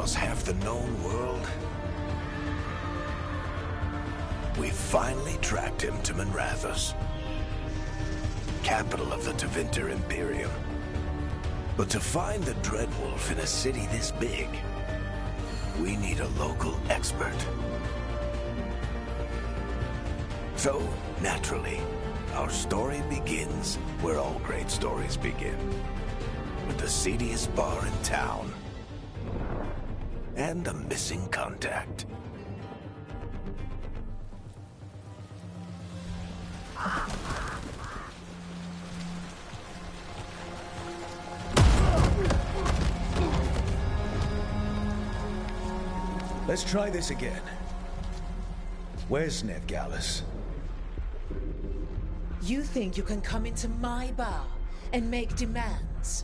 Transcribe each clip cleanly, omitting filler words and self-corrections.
across half the known world. We finally tracked him to Minrathous, capital of the Tevinter Imperium. But to find the Dreadwolf in a city this big, we need a local expert. So, naturally, our story begins where all great stories begin. With the seediest bar in town. And a missing contact. Let's try this again. Where's Veilguard? You think you can come into my bar and make demands?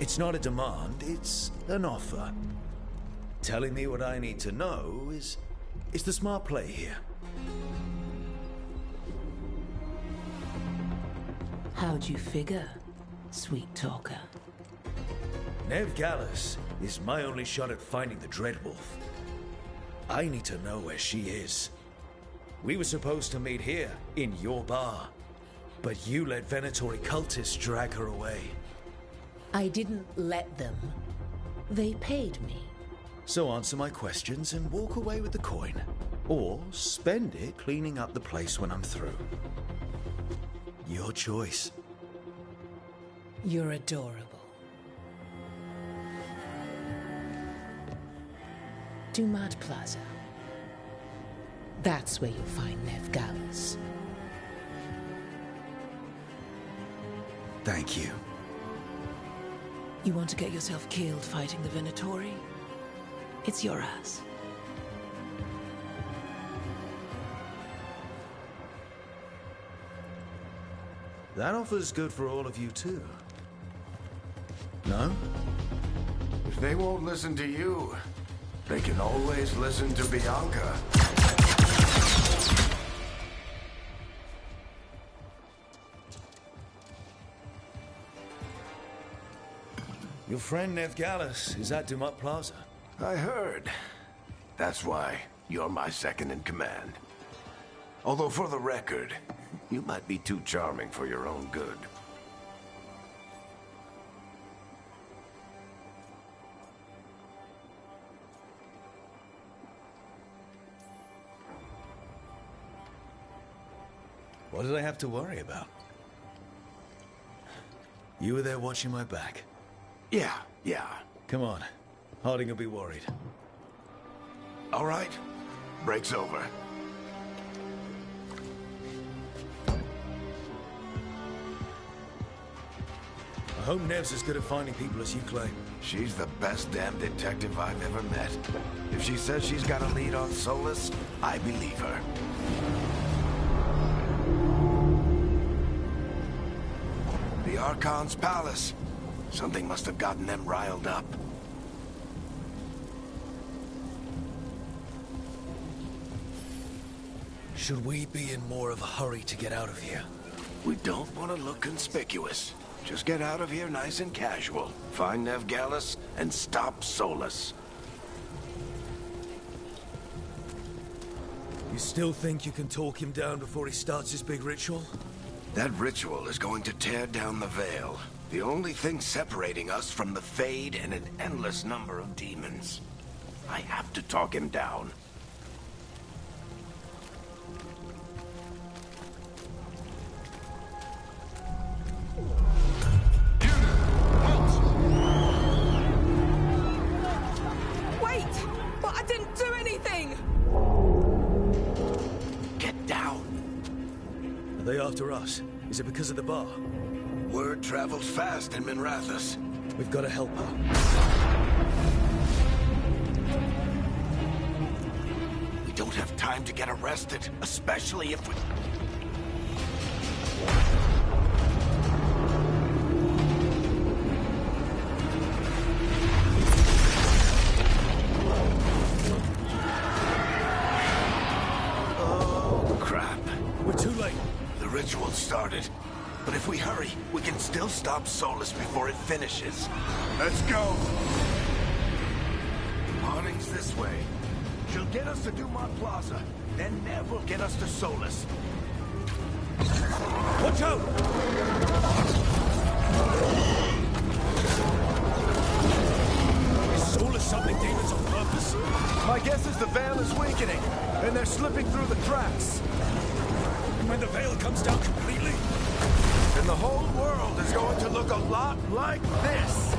It's not a demand, it's an offer. Telling me what I need to know is the smart play here. How'd you figure, sweet talker? Veilguard is my only shot at finding the Dreadwolf. I need to know where she is. We were supposed to meet here, in your bar. But you let Venatori cultists drag her away. I didn't let them. They paid me. So answer my questions and walk away with the coin. Or spend it cleaning up the place when I'm through. Your choice. You're adorable. Dumad Plaza. That's where you'll find Veilguard. Thank you. You want to get yourself killed fighting the Venatori? It's your ass. That offer's good for all of you too. No? If they won't listen to you, they can always listen to Bianca. Your friend Veilguard is at Dumad Plaza. I heard. That's why you're my second in command. Although for the record, you might be too charming for your own good. What did I have to worry about? You were there watching my back. Yeah. Come on. Harding will be worried. All right. Break's over. I hope Nev's as good at finding people as you claim. She's the best damn detective I've ever met. If she says she's got a lead on Solus, I believe her. The Archon's palace. Something must have gotten them riled up. Should we be in more of a hurry to get out of here? We don't want to look conspicuous. Just get out of here nice and casual. Find Veilguard and stop Solus. You still think you can talk him down before he starts his big ritual? That ritual is going to tear down the Veil. The only thing separating us from the Fade and an endless number of demons. I have to talk him down. Wait! But I didn't do anything! Get down. Are they after us? Is it because of the bar? Word travels fast in Minrathous. We've got to help her. We don't have time to get arrested, especially if we... started. But if we hurry, we can still stop Solus before it finishes. Let's go! Harding's this way. She'll get us to Dumont Plaza. Then Nev will get us to Solus. Watch out! Is Solus summoning demons on purpose? My guess is the Veil is weakening, and they're slipping through the cracks. And when the veil comes down completely? And the whole world is going to look a lot like this.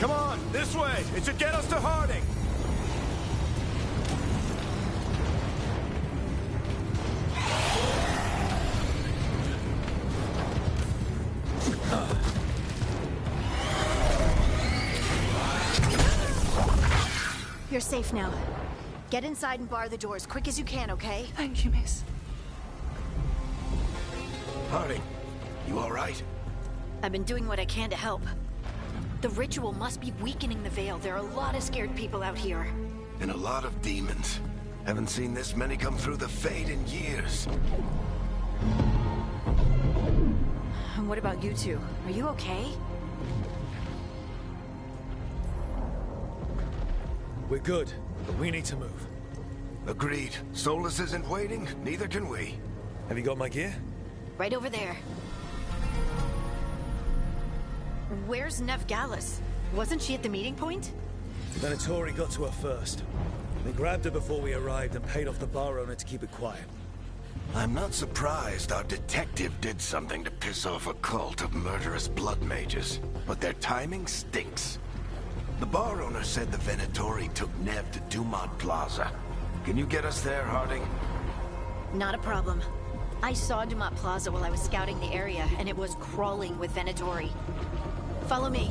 Come on, this way. It should get us to Harding. You're safe now. Get inside and bar the door as quick as you can, okay? Thank you, miss. Harding, you all right? I've been doing what I can to help. The ritual must be weakening the Veil. There are a lot of scared people out here. And a lot of demons. Haven't seen this many come through the Fade in years. And what about you two? Are you okay? We're good, but we need to move. Agreed. Solus isn't waiting, neither can we. Have you got my gear? Right over there. Where's Nev Gallus? Wasn't she at the meeting point? Venatori got to her first. They grabbed her before we arrived and paid off the bar owner to keep it quiet. I'm not surprised our detective did something to piss off a cult of murderous blood mages, but their timing stinks. The bar owner said the Venatori took Nev to Dumont Plaza. Can you get us there, Harding? Not a problem. I saw Dumont Plaza while I was scouting the area, and it was crawling with Venatori. Follow me.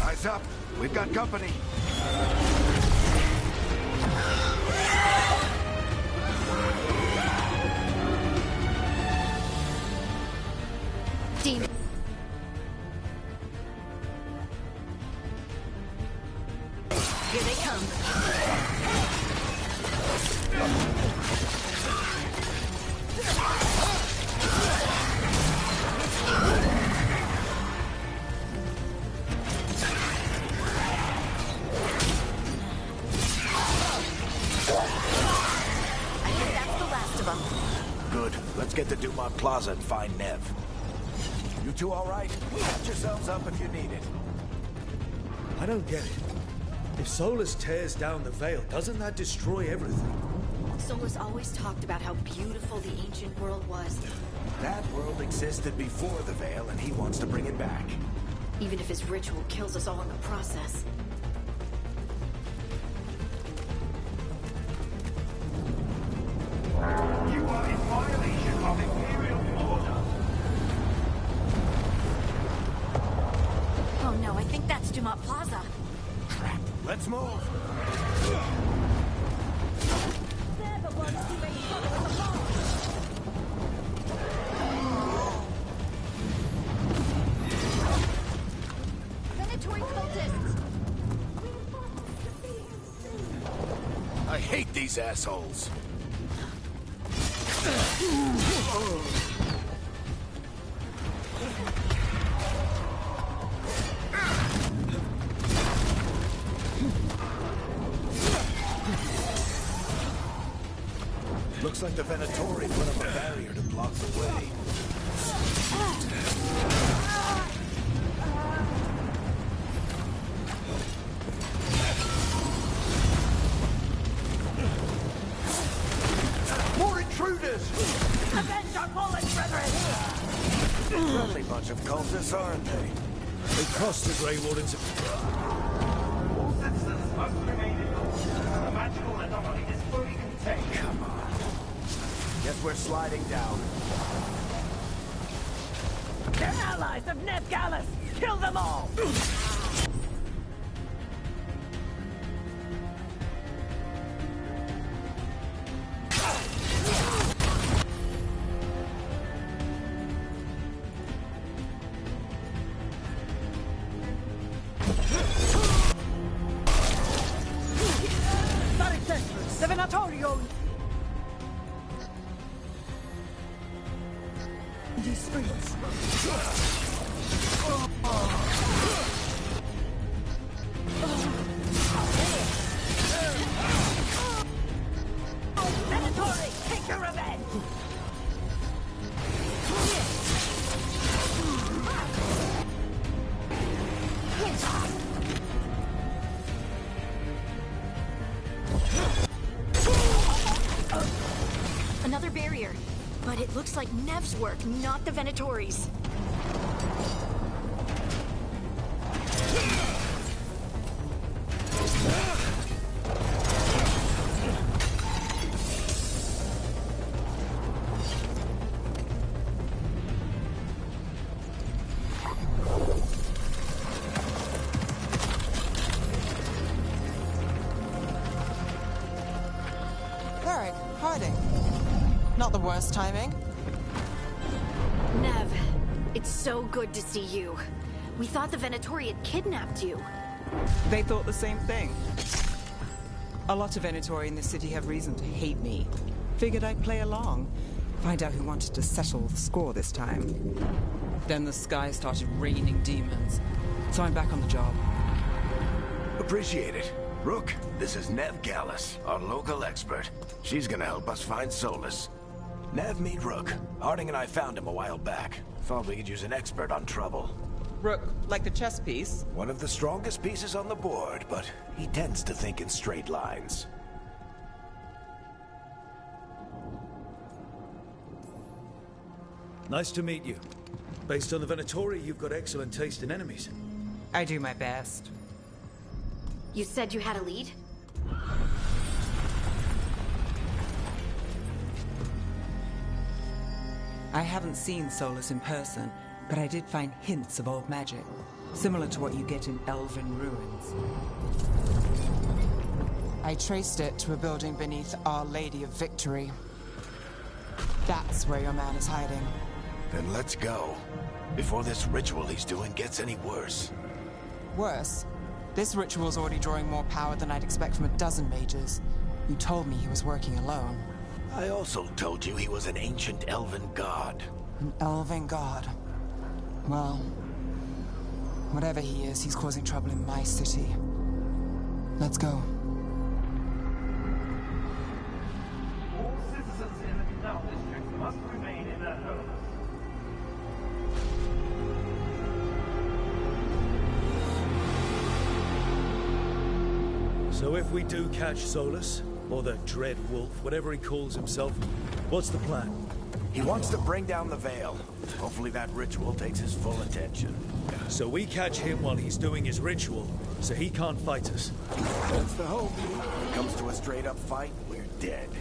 Eyes up. We've got company. Demon. Here they come. I think that's the last of them. Good. Let's get to Dumont Plaza and find Nev. You two all right? Patch yourselves up if you need it. I don't get it. If Solus tears down the veil, doesn't that destroy everything? Solus always talked about how beautiful the ancient world was, That world existed before the Veil, and he wants to bring it back. even if his ritual kills us all in the process. You are in violation of Imperial order. Oh no, I think that's Dumont Plaza. Crap. Let's move. They're the ones who made trouble at the bar. Venatori cultists! I hate these assholes. Looks like the Venatori put up a barrier to block the way. More intruders! Avenge our fallen brethren! Friendly bunch of cultists, aren't they? They crossed the Grey Wardens. All citizens must remain indoors. The magical anomaly is fully contained. Come on. Guess we're sliding down. They're allies of Nev Gallus! Kill them all! these streets. Venatori, take your revenge! Another barrier. But it looks like Nev's work, not the Venatori's. Varric, hiding. Not the worst timing. Nev, it's so good to see you. We thought the Venatori had kidnapped you. They thought the same thing. A lot of Venatori in the city have reason to hate me. Figured I'd play along. Find out who wanted to settle the score this time. Then the sky started raining demons. So I'm back on the job. Appreciate it. Rook, this is Nev Gallus, our local expert. She's gonna help us find Solus. Nev, meet Rook. Harding and I found him a while back. Thought we could use an expert on trouble. Rook, like the chess piece? One of the strongest pieces on the board, but he tends to think in straight lines. Nice to meet you. Based on the Venatori, you've got excellent taste in enemies. I do my best. You said you had a lead? I haven't seen Solus in person, but I did find hints of old magic, similar to what you get in elven ruins. I traced it to a building beneath Our Lady of Victory. That's where your man is hiding. Then let's go. Before this ritual he's doing gets any worse. Worse, this ritual's already drawing more power than I'd expect from a dozen mages. You told me he was working alone. I also told you he was an ancient elven god. An elven god. Well, whatever he is, he's causing trouble in my city. Let's go. All citizens in the canal district must remain in their homes. So if we do catch Solus, or the Dread Wolf, whatever he calls himself, what's the plan? He wants to bring down the veil. Hopefully that ritual takes his full attention. So we catch him while he's doing his ritual, so he can't fight us. That's the hope. If it comes to a straight-up fight, we're dead.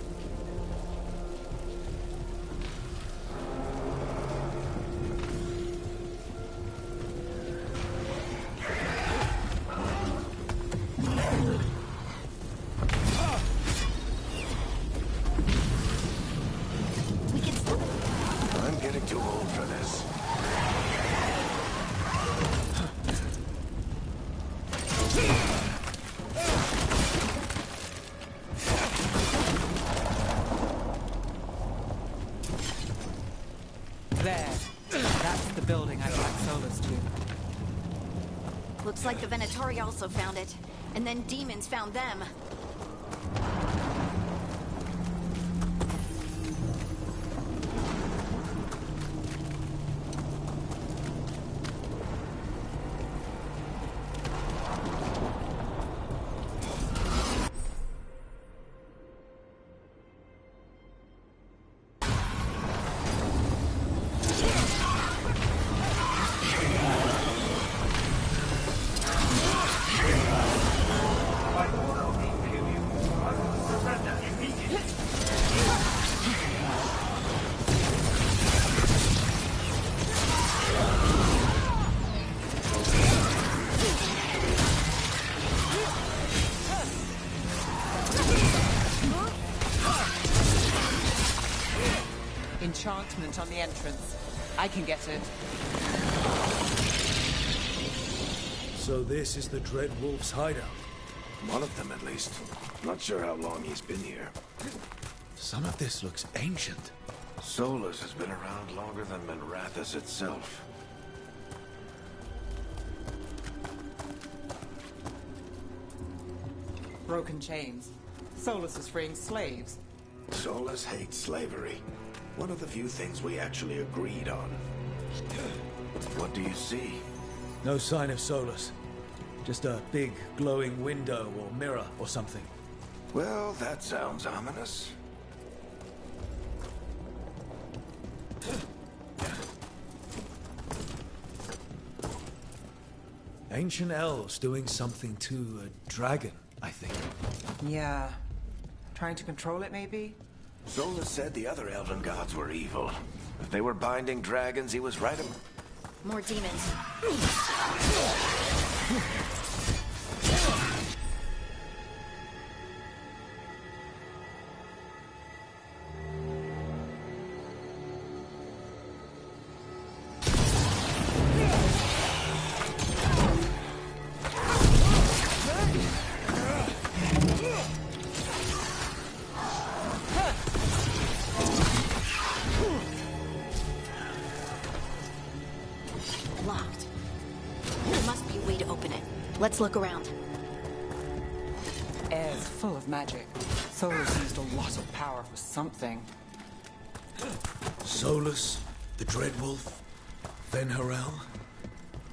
I'm getting too old for this. There. That's the building I'd like Solus to. Looks like the Venatori also found it. And then demons found them. Enchantment on the entrance. I can get it. So this is the Dread Wolf's hideout. One of them, at least. Not sure how long he's been here. Some of this looks ancient. Solus has been around longer than Minrathous itself. Broken chains. Solus is freeing slaves. Solus hates slavery. One of the few things we actually agreed on. What do you see? No sign of Solus. Just a big glowing window or mirror or something. Well, that sounds ominous. Ancient elves doing something to a dragon, I think. Yeah. Trying to control it, maybe? Solus said the other elven gods were evil. If they were binding dragons, he was right. More demons. Locked. There must be a way to open it. Let's look around. Air's full of magic. Solus used a lot of power for something. Solus, the Dreadwolf, Venharel.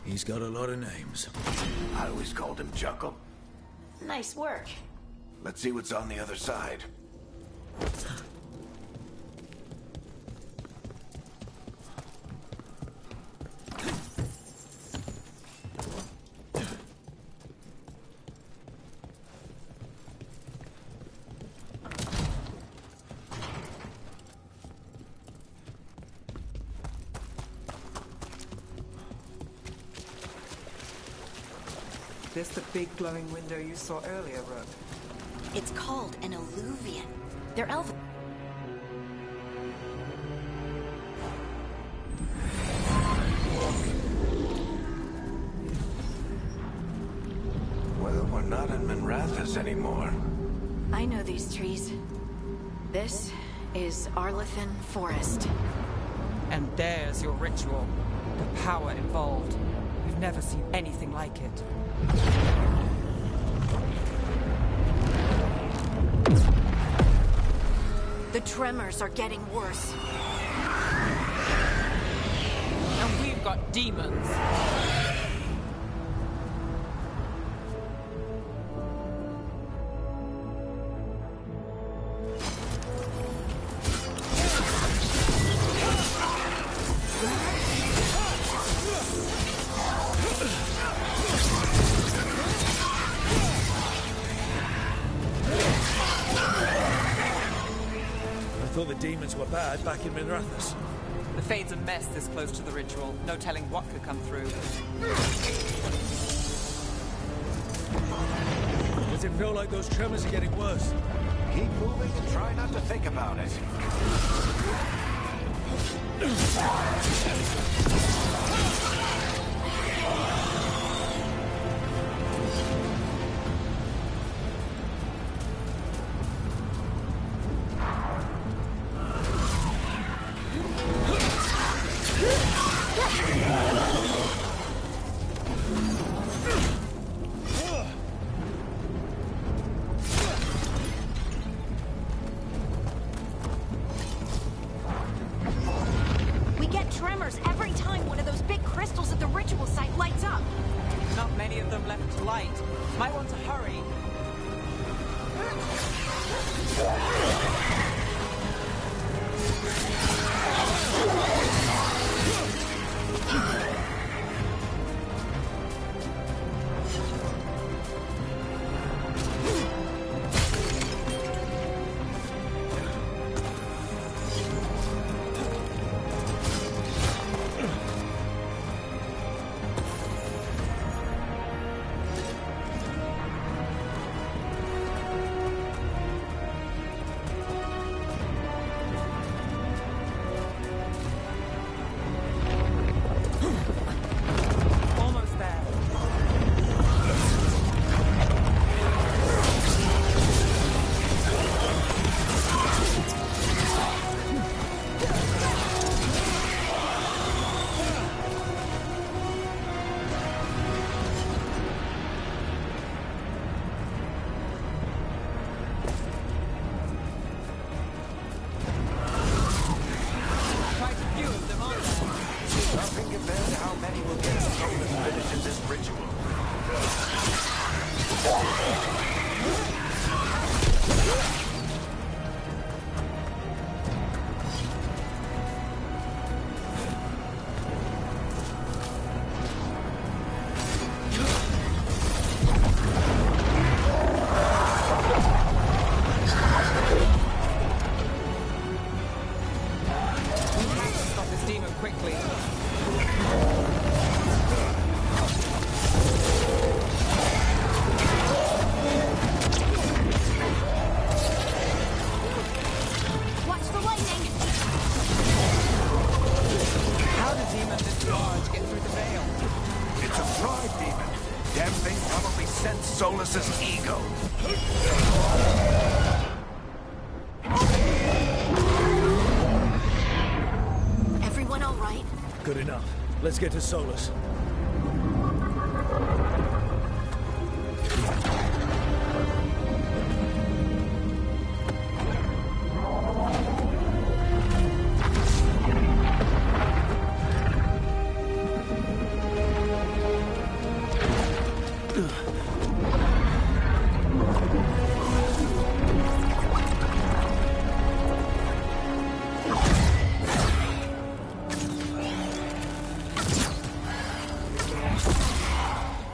He's got a lot of names. I always called him Juckle. Nice work. Let's see what's on the other side. This the big glowing window you saw earlier, Rook? It's called an alluvian. They're elven. Well, we're not in Minrathous anymore. I know these trees. This is Arlethan Forest. And there's your ritual. The power involved. We've never seen anything like it. The tremors are getting worse. And we've got demons. I thought the demons were bad back in Minrathous. The Fade's a mess this close to the ritual. No telling what could come through. Does it feel like those tremors are getting worse? Keep moving and try not to think about it. We get tremors every time one of those big crystals at the ritual site lights up. Not many of them left to light. Might want to hurry. quickly. Watch the lightning! How did demon this large get through the veil? It's a pride demon. Damn thing probably sensed Solus's ego. Everyone all right? Good enough. Let's get to Solus.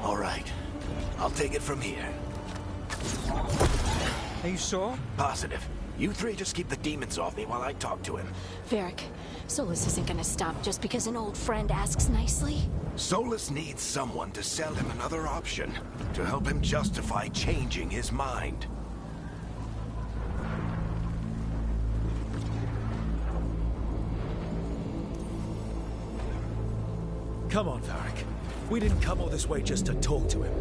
All right. I'll take it from here. Are you sure? Positive. You three just keep the demons off me while I talk to him. Varric, Solus isn't gonna stop just because an old friend asks nicely. Solus needs someone to sell him another option, to help him justify changing his mind. Come on, Varric. We didn't come all this way just to talk to him.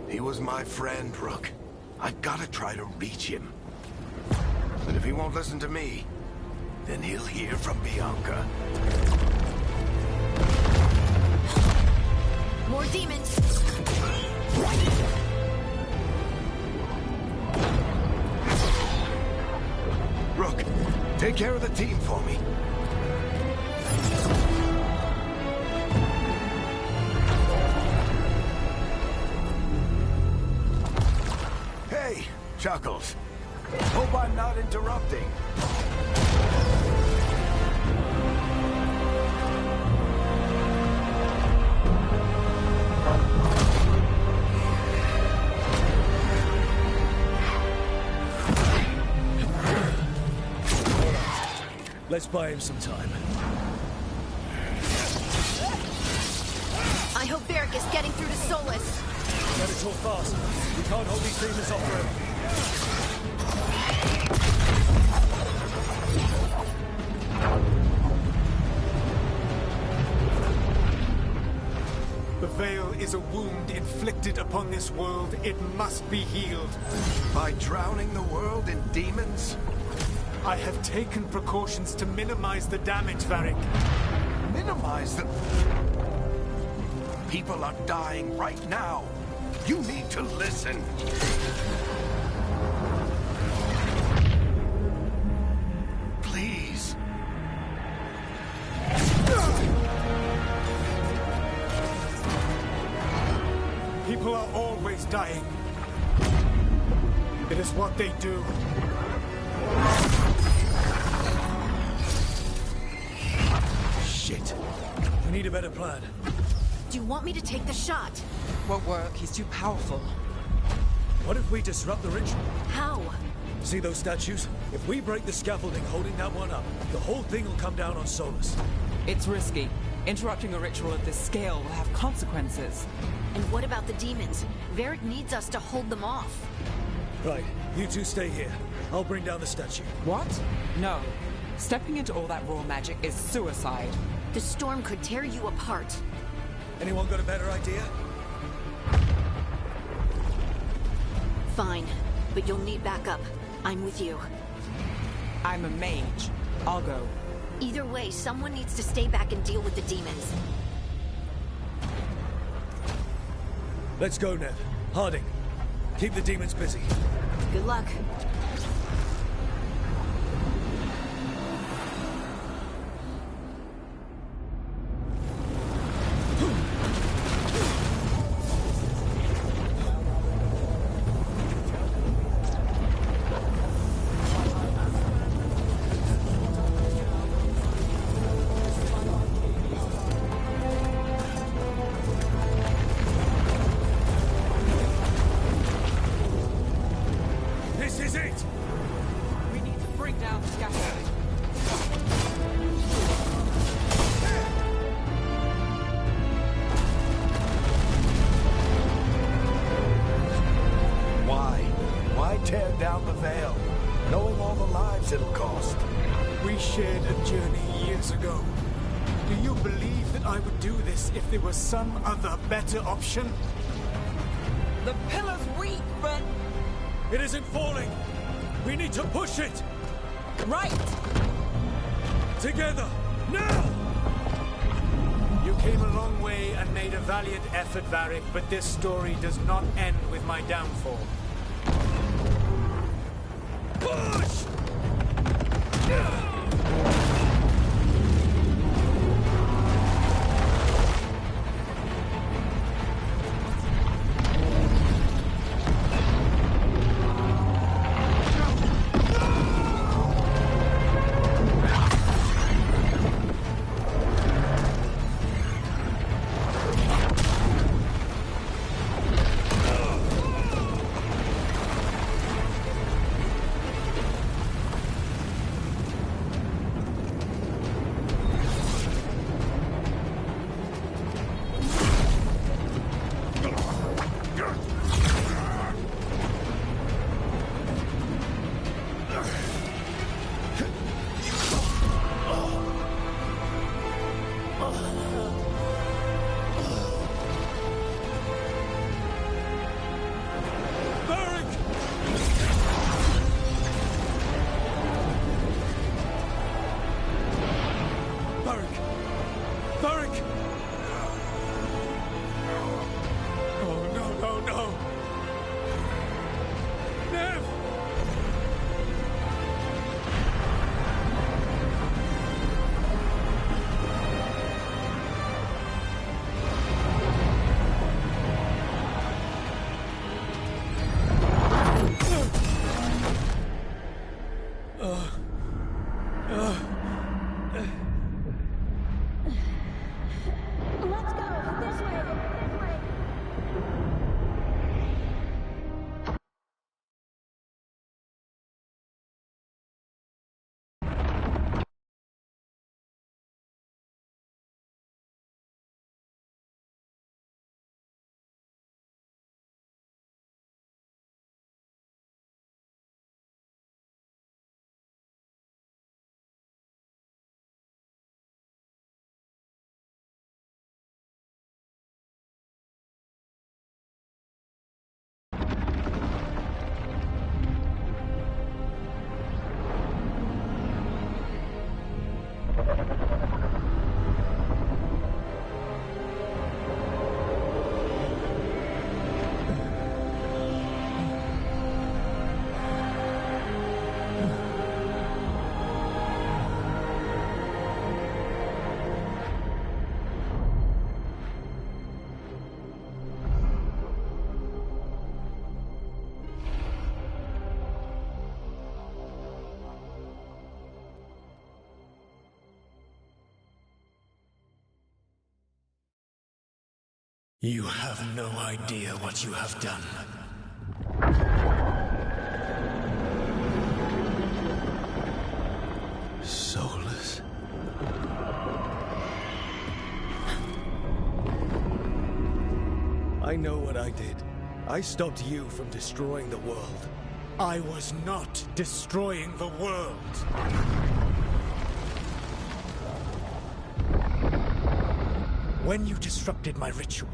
He was my friend, Rook. I gotta try to reach him. But if he won't listen to me, then he'll hear from Bianca. More demons! Rook, take care of the team for me. Hey, Chuckles. Hope I'm not interrupting. Let's buy him some time. I hope Varric is getting through to Solus. Better talk fast. We can't hold these demons off forever. The Veil is a wound inflicted upon this world. It must be healed. By drowning the world in demons? I have taken precautions to minimize the damage, Varric. Minimize the... People are dying right now. You need to listen. Please. People are always dying. It is what they do. Shit. We need a better plan. Do you want me to take the shot? Won't work. He's too powerful. What if we disrupt the ritual? How? See those statues? If we break the scaffolding holding that one up, the whole thing will come down on Solus. It's risky. Interrupting a ritual of this scale will have consequences. And what about the demons? Varric needs us to hold them off. Right, you two stay here. I'll bring down the statue. What? No. Stepping into all that raw magic is suicide. The storm could tear you apart. Anyone got a better idea? Fine, but you'll need backup. I'm with you. I'm a mage. I'll go. Either way, someone needs to stay back and deal with the demons. Let's go, Nev. Harding, keep the demons busy. Good luck. This is it! prepared a journey years ago. Do you believe that I would do this if there was some other better option? The pillar's weak, but... It isn't falling! We need to push it! Right! Together! Now! You came a long way and made a valiant effort, Varric, but this story does not end with my downfall. Push! You have no idea what you have done. Soulless. I know what I did. I stopped you from destroying the world. I was not destroying the world. When you disrupted my ritual,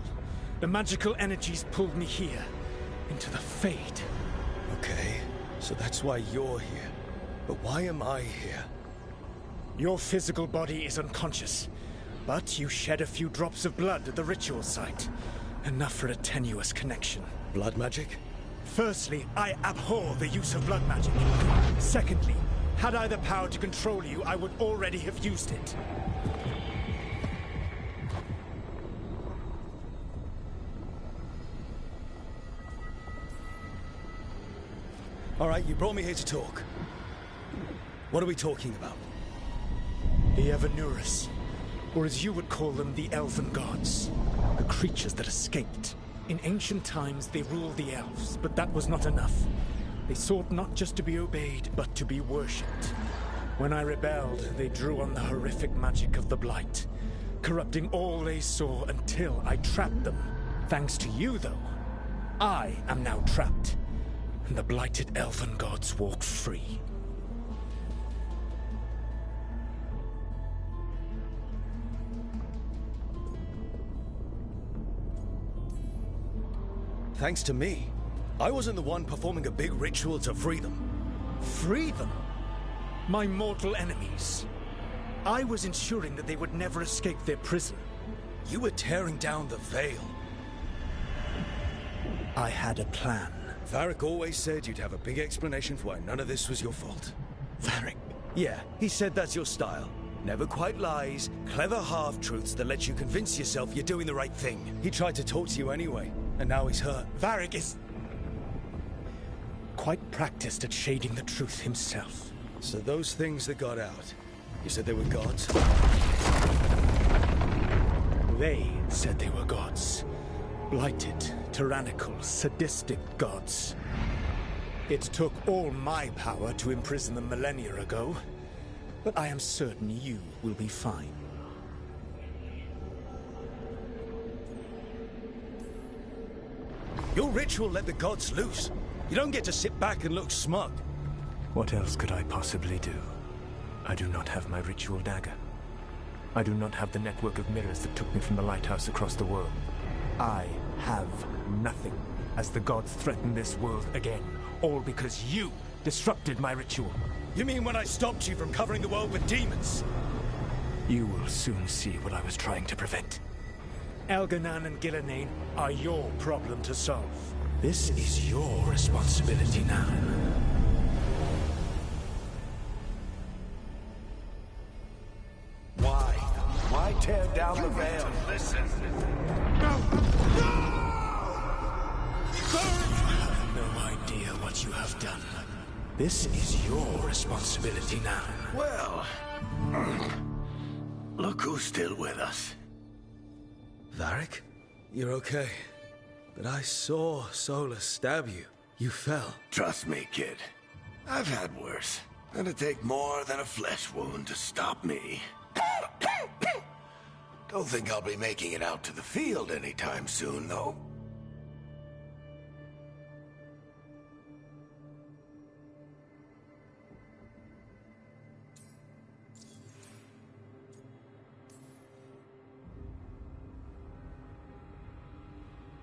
the magical energies pulled me here, into the Fade. Okay, so that's why you're here. But why am I here? Your physical body is unconscious, but you shed a few drops of blood at the ritual site. Enough for a tenuous connection. Blood magic? Firstly, I abhor the use of blood magic. Secondly, had I the power to control you, I would already have used it. All right, you brought me here to talk. What are we talking about? The Evanurus, or as you would call them, the Elven Gods. The creatures that escaped. In ancient times, they ruled the elves, but that was not enough. They sought not just to be obeyed, but to be worshipped. When I rebelled, they drew on the horrific magic of the Blight, corrupting all they saw until I trapped them. Thanks to you, though, I am now trapped, and the blighted Elven Gods walk free. thanks to me. I wasn't the one performing a big ritual to free them. Free them? My mortal enemies. I was ensuring that they would never escape their prison. You were tearing down the Veil. I had a plan. Varric always said you'd have a big explanation for why none of this was your fault. Varric? Yeah, he said that's your style. Never quite lies, clever half-truths that let you convince yourself you're doing the right thing. He tried to talk to you anyway, and now he's hurt. Varric is quite practiced at shading the truth himself. So those things that got out, you said they were gods? They said they were gods. Blighted, tyrannical, sadistic gods. It took all my power to imprison them millennia ago, but I am certain you will be fine. Your ritual let the gods loose. You don't get to sit back and look smug. What else could I possibly do? I do not have my ritual dagger. I do not have the network of mirrors that took me from the lighthouse across the world. I have nothing as the gods threaten this world again, all because you disrupted my ritual. You mean when I stopped you from covering the world with demons? You will soon see what I was trying to prevent. Elganan and Gillenane are your problem to solve. This is your responsibility now. Why tear down the Veil? Listen. You have no idea what you have done. This is your responsibility now. Well, look who's still with us. Varric? You're okay. But I saw Solus stab you. You fell. Trust me, kid. I've had worse. It'd take more than a flesh wound to stop me. Don't think I'll be making it out to the field anytime soon, though.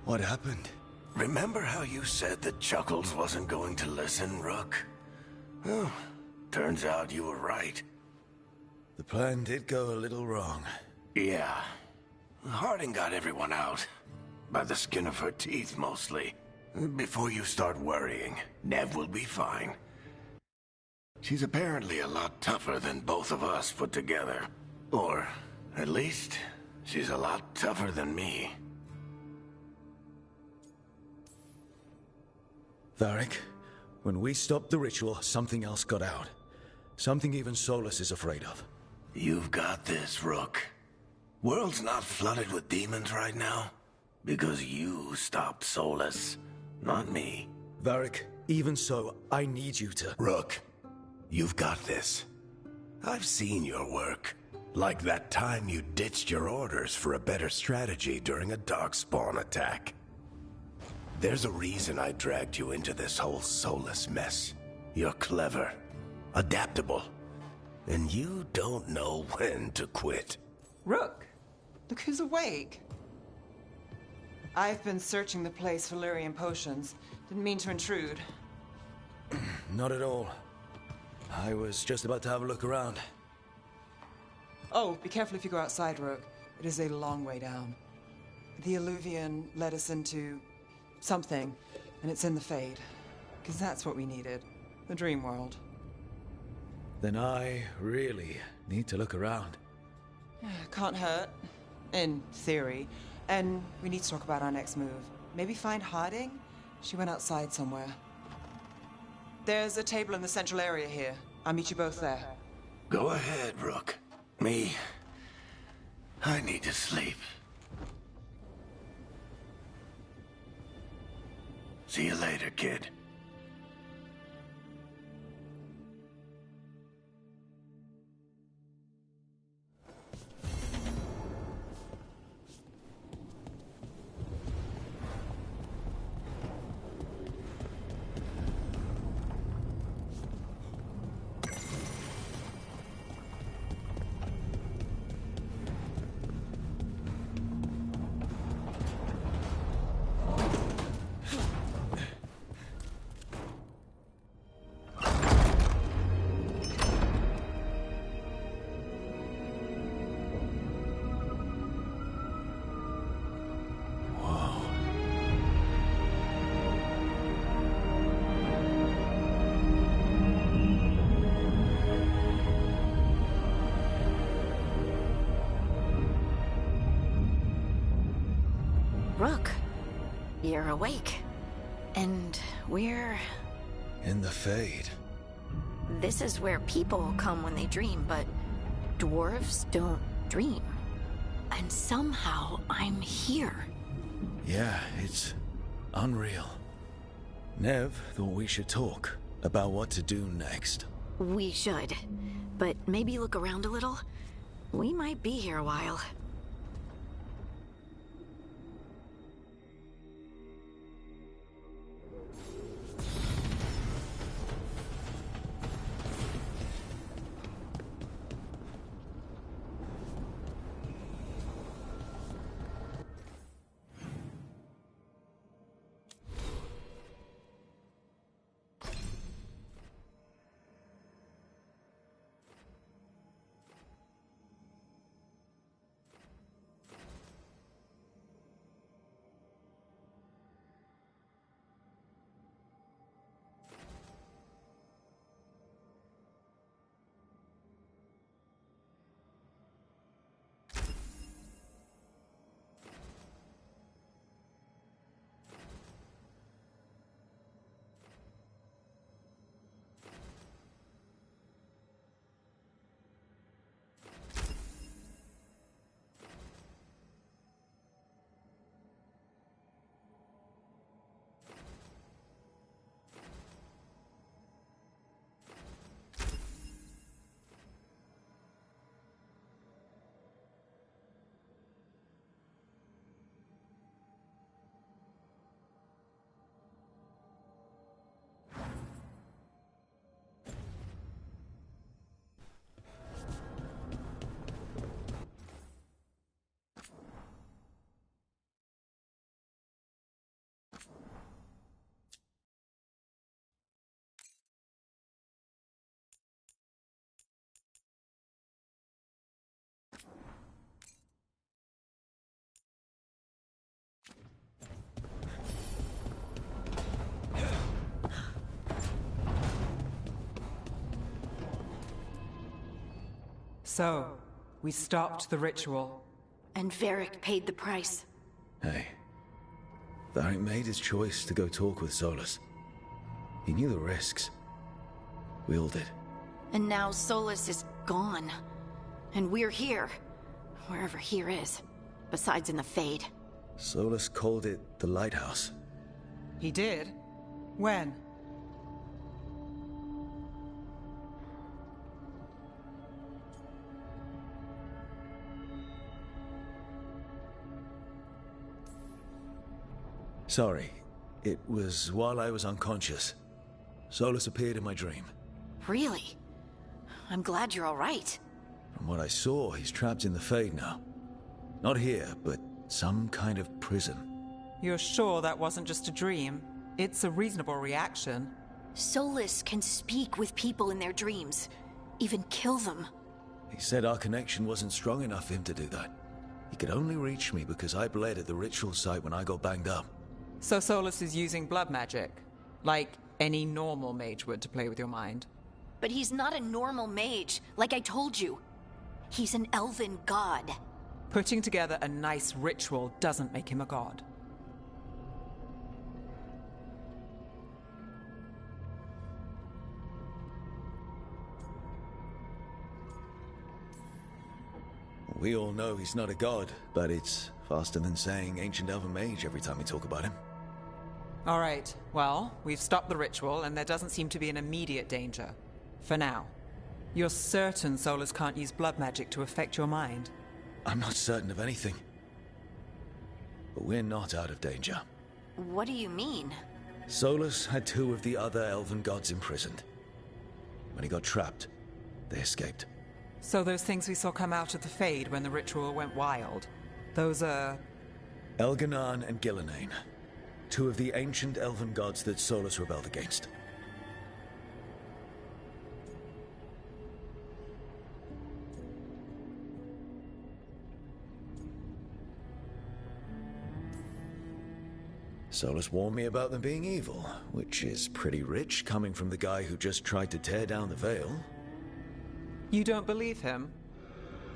What happened? Remember how you said that Chuckles wasn't going to listen, Rook? Well, turns out you were right. The plan did go a little wrong. Yeah. Harding got everyone out. By the skin of her teeth, mostly. Before you start worrying, Nev will be fine. She's apparently a lot tougher than both of us put together. Or, at least, she's a lot tougher than me. Varric, when we stopped the ritual, something else got out. Something even Solus is afraid of. You've got this, Rook. World's not flooded with demons right now. Because you stopped Solus, not me. Varric, even so, I need you to... Rook, you've got this. I've seen your work. Like that time you ditched your orders for a better strategy during a darkspawn attack. There's a reason I dragged you into this whole Solus mess. You're clever, adaptable, and you don't know when to quit. Rook, look who's awake. I've been searching the place for Lyrian potions. Didn't mean to intrude. Not at all. I was just about to have a look around. Oh, be careful if you go outside, Rook. It is a long way down. The Illuvian led us into something, and it's in the Fade. Because that's what we needed. The dream world. Then I really need to look around. Can't hurt. In theory. And we need to talk about our next move. Maybe find Harding? She went outside somewhere. There's a table in the central area here. I'll meet you both there. Go ahead, Rook. I need to sleep. See you later, kid. Rook, you're awake. And we're... In the Fade. This is where people come when they dream, but dwarves don't dream. And somehow I'm here. Yeah, it's unreal. Nev thought we should talk about what to do next. We should. But maybe look around a little. We might be here a while. So, we stopped the ritual. And Varric paid the price. Hey. Varric made his choice to go talk with Solus. He knew the risks. We all did. And now Solus is gone. And we're here. Wherever here is. Besides in the Fade. Solus called it the Lighthouse. He did? When? Sorry. It was while I was unconscious. Solus appeared in my dream. Really? I'm glad you're all right. From what I saw, he's trapped in the Fade now. Not here, but some kind of prison. You're sure that wasn't just a dream? It's a reasonable reaction. Solus can speak with people in their dreams. Even kill them. He said our connection wasn't strong enough for him to do that. He could only reach me because I bled at the ritual site when I got banged up. So Solus is using blood magic? Like any normal mage would to play with your mind? But he's not a normal mage, like I told you. He's an elven god. Putting together a nice ritual doesn't make him a god. We all know he's not a god, but it's faster than saying ancient elven mage every time we talk about him. All right, well, we've stopped the ritual and there doesn't seem to be an immediate danger. For now. You're certain Solus can't use blood magic to affect your mind? I'm not certain of anything. But we're not out of danger. What do you mean? Solus had 2 of the other elven gods imprisoned. When he got trapped, they escaped. So those things we saw come out of the Fade when the ritual went wild, those are... Elganan and Gillenane. 2 of the ancient elven gods that Solus rebelled against. Solus warned me about them being evil, which is pretty rich coming from the guy who just tried to tear down the Veil. You don't believe him?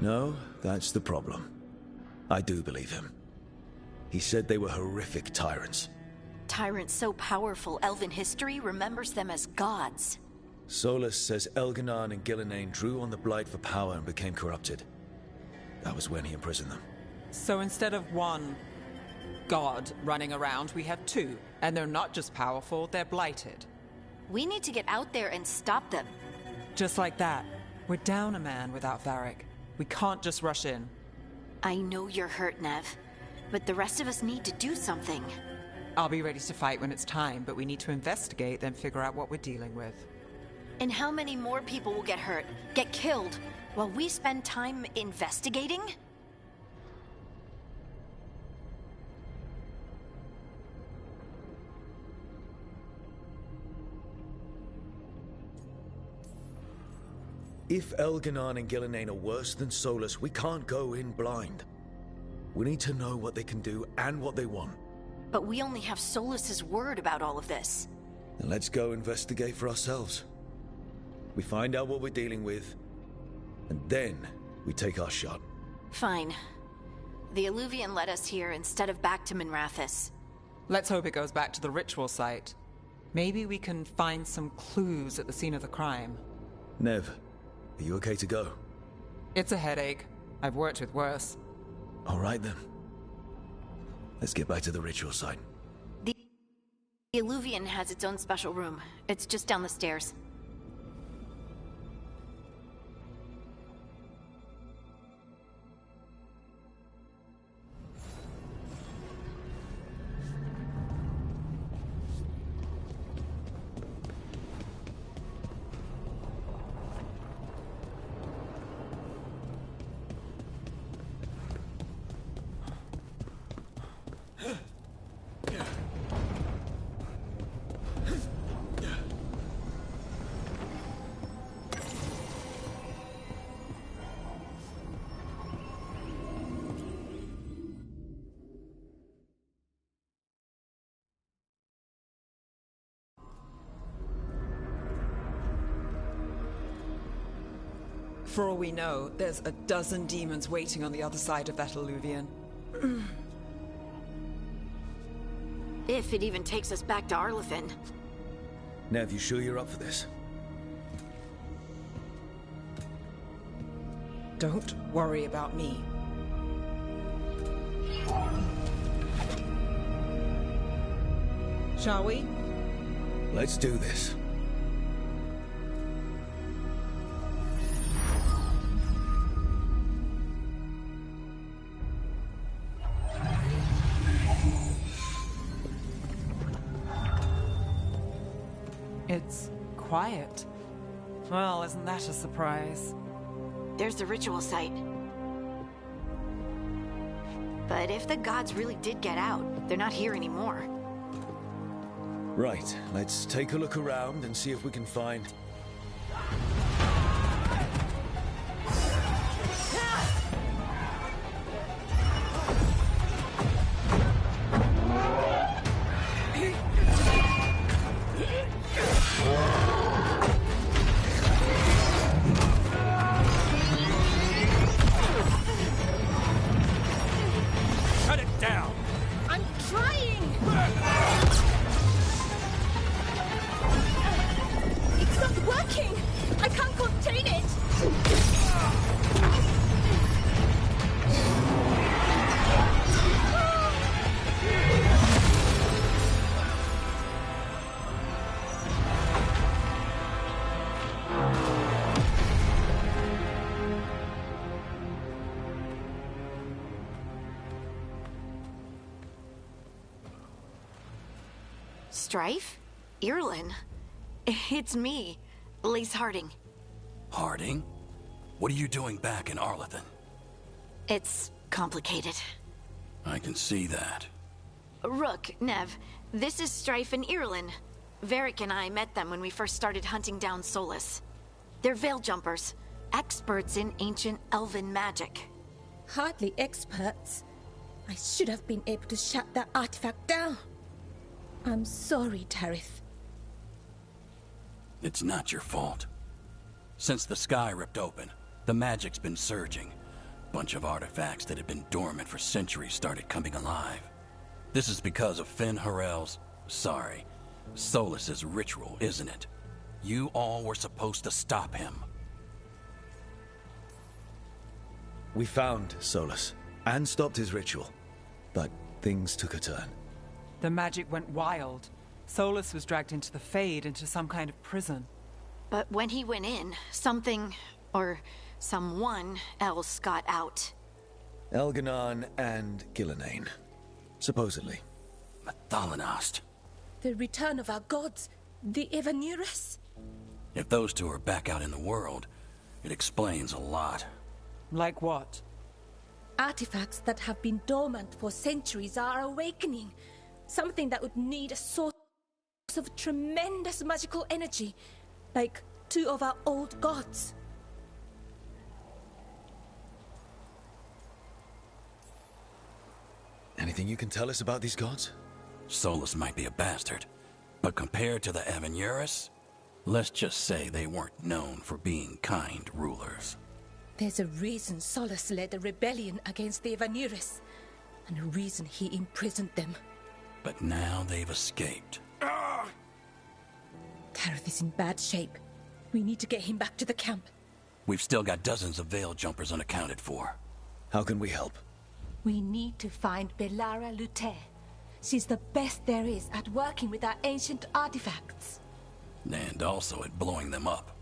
No, that's the problem. I do believe him. He said they were horrific tyrants. Tyrants so powerful, Elven history remembers them as gods. Solus says Elganon and Gillenane drew on the Blight for power and became corrupted. That was when he imprisoned them. So instead of one god running around, we have two. And they're not just powerful, they're blighted. We need to get out there and stop them. Just like that. We're down a man without Varric. We can't just rush in. I know you're hurt, Nev, but the rest of us need to do something. I'll be ready to fight when it's time, but we need to investigate, then figure out what we're dealing with. And how many more people will get hurt, get killed, while we spend time investigating? If Elganon and Gillenane are worse than Solus, we can't go in blind. We need to know what they can do and what they want. But we only have Solus's word about all of this. Then let's go investigate for ourselves. We find out what we're dealing with, and then we take our shot. Fine. The Illuvian led us here instead of back to Minrathous. Let's hope it goes back to the ritual site. Maybe we can find some clues at the scene of the crime. Nev, are you okay to go? It's a headache. I've worked with worse. All right then. Let's get back to the ritual site. The Illuvian has its own special room. It's just down the stairs. For all we know, there's a dozen demons waiting on the other side of that Illuvian. If it even takes us back to Arlathan. Nev, you sure you're up for this? Don't worry about me. Shall we? Let's do this. It's quiet. Well, isn't that a surprise? There's the ritual site. But if the gods really did get out, they're not here anymore. Right, let's take a look around and see if we can find... Strife? Irlin? It's me, Lace Harding. Harding? What are you doing back in Arlathan? It's complicated. I can see that. Rook, Nev, this is Strife and Irlin. Varric and I met them when we first started hunting down Solus. They're veil jumpers, experts in ancient elven magic. Hardly experts. I should have been able to shut that artifact down. I'm sorry, Tarith. It's not your fault. Since the sky ripped open, the magic's been surging. Bunch of artifacts that had been dormant for centuries started coming alive. This is because of Finn Solus's ritual, isn't it? You all were supposed to stop him. We found Solus and stopped his ritual, but things took a turn. The magic went wild. Solus was dragged into the Fade, into some kind of prison. But when he went in, something, or someone else got out. Elganon and Gillenane, supposedly. Mathalanost. The return of our gods, the Evanurus. If those two are back out in the world, it explains a lot. Like what? Artifacts that have been dormant for centuries are awakening. Something that would need a source of tremendous magical energy, like two of our old gods. Anything you can tell us about these gods? Solus might be a bastard, but compared to the Evanurus, let's just say they weren't known for being kind rulers. There's a reason Solus led a rebellion against the Evanurus, and a reason he imprisoned them. But now they've escaped. Tareth is in bad shape. We need to get him back to the camp. We've still got dozens of Veil jumpers unaccounted for. How can we help? We need to find Belara Luther. She's the best there is at working with our ancient artifacts. And also at blowing them up.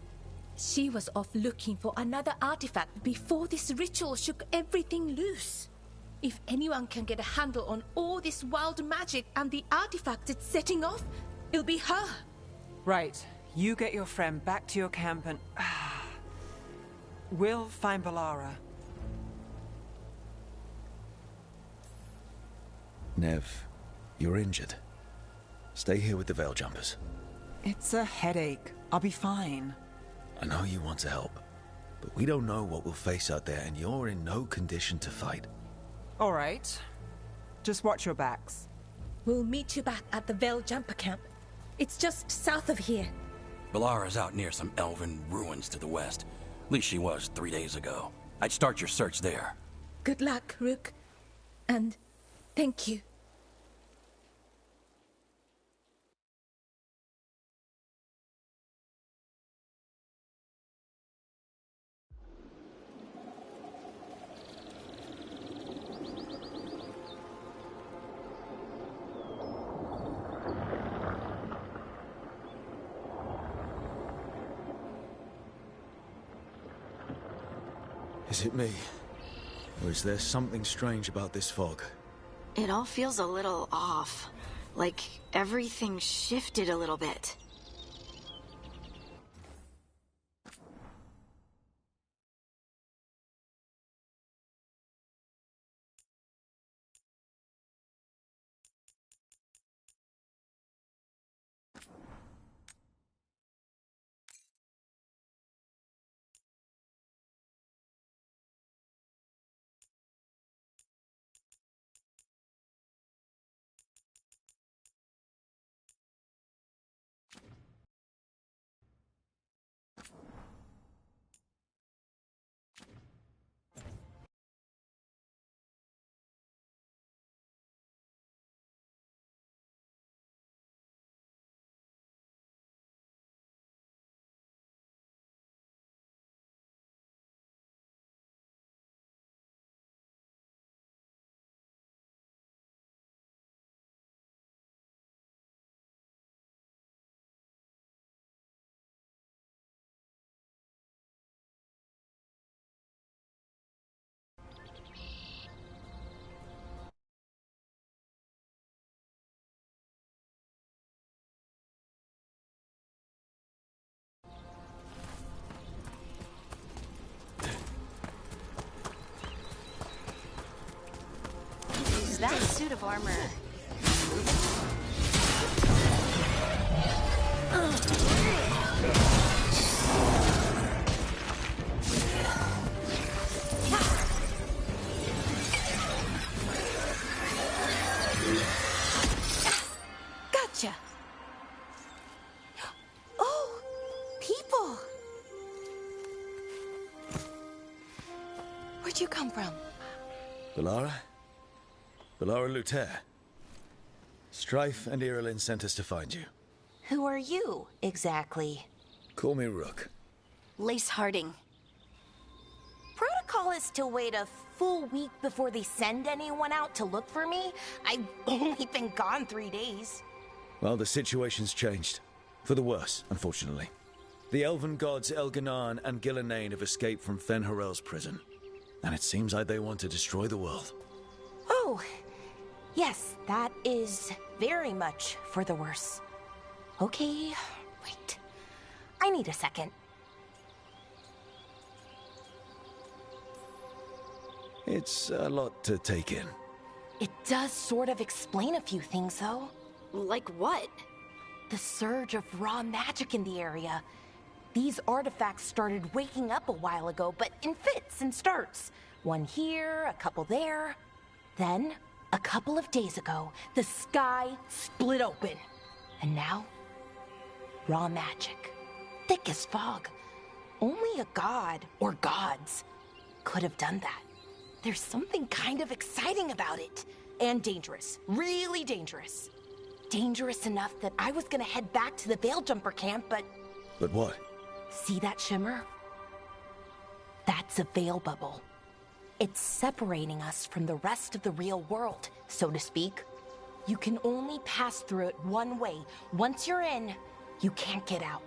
She was off looking for another artifact before this ritual shook everything loose. If anyone can get a handle on all this wild magic and the artifacts it's setting off, it'll be her. Right. You get your friend back to your camp and... we'll find Belara. Nev, you're injured. Stay here with the Veil jumpers. It's a headache. I'll be fine. I know you want to help, but we don't know what we'll face out there, and you're in no condition to fight. All right. Just watch your backs. We'll meet you back at the Veil Jumper camp. It's just south of here. Belara's out near some elven ruins to the west. At least she was 3 days ago. I'd start your search there. Good luck, Rook. And thank you. Is it me? Or is there something strange about this fog? It all feels a little off. Like everything shifted a little bit. That suit of armor. Gotcha. Oh, people. Where'd you come from? Belara? Belara Luther. Strife and Irulan sent us to find you. Who are you, exactly? Call me Rook. Lace Harding. Protocol is to wait a full week before they send anyone out to look for me. I've only been gone 3 days. Well, the situation's changed. For the worse, unfortunately. The elven gods Elganan and Gillenane have escaped from Fen'Harel's prison. And it seems like they want to destroy the world. Oh, yes, that is very much for the worse. Okay, wait. I need a second. It's a lot to take in. It does sort of explain a few things, though. Like what? The surge of raw magic in the area. These artifacts started waking up a while ago, but in fits and starts. One here, a couple there. Then, a couple of days ago, the sky split open. And now, raw magic. Thick as fog. Only a god, or gods, could have done that. There's something kind of exciting about it. And dangerous. Really dangerous. Dangerous enough that I was gonna head back to the Veilgjumper camp, but... But what? See that shimmer? That's a veil bubble. It's separating us from the rest of the real world, so to speak. You can only pass through it one way. Once you're in, you can't get out.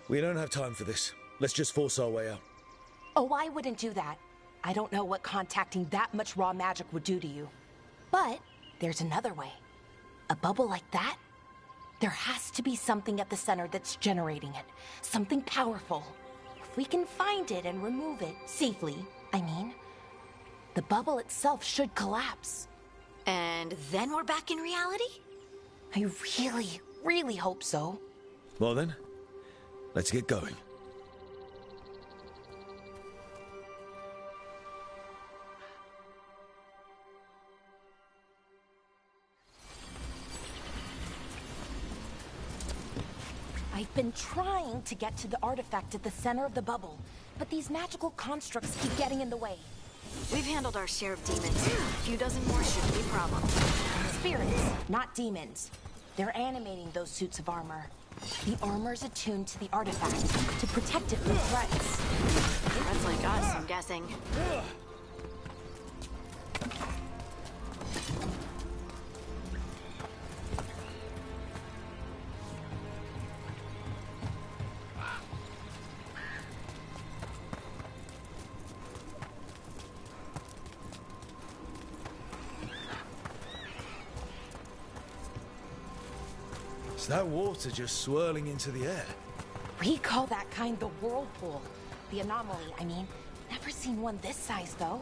We don't have time for this. Let's just force our way out. Oh, I wouldn't do that. I don't know what contacting that much raw magic would do to you. But there's another way. A bubble like that? There has to be something at the center that's generating it. Something powerful. If we can find it and remove it, safely, I mean, the bubble itself should collapse. And then we're back in reality? I really, really hope so. Well then, let's get going. I've been trying to get to the artifact at the center of the bubble, but these magical constructs keep getting in the way. We've handled our share of demons. A few dozen more shouldn't be a problem. Spirits, not demons. They're animating those suits of armor. The armor's attuned to the artifact to protect it from threats. Threats like us, I'm guessing. That water just swirling into the air. We call that kind the whirlpool. The anomaly, I mean. Never seen one this size, though.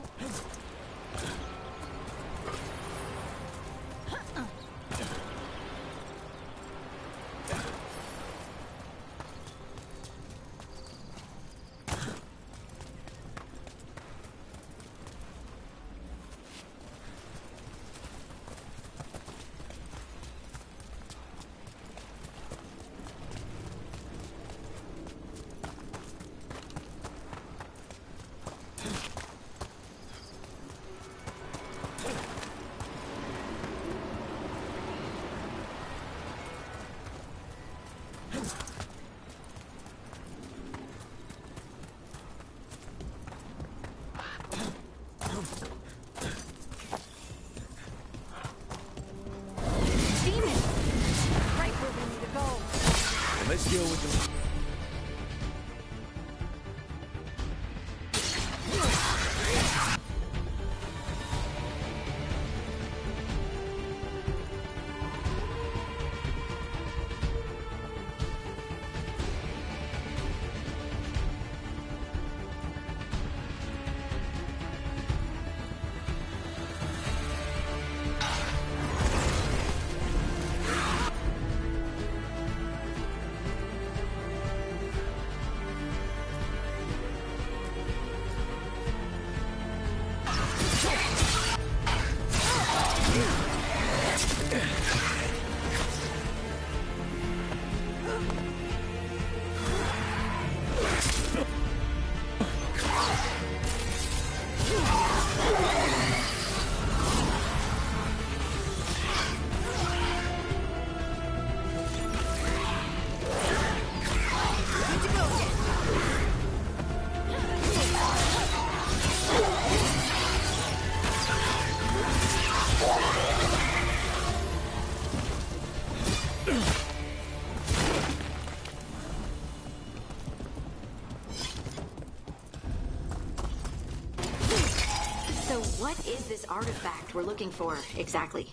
So what is this artifact we're looking for, exactly?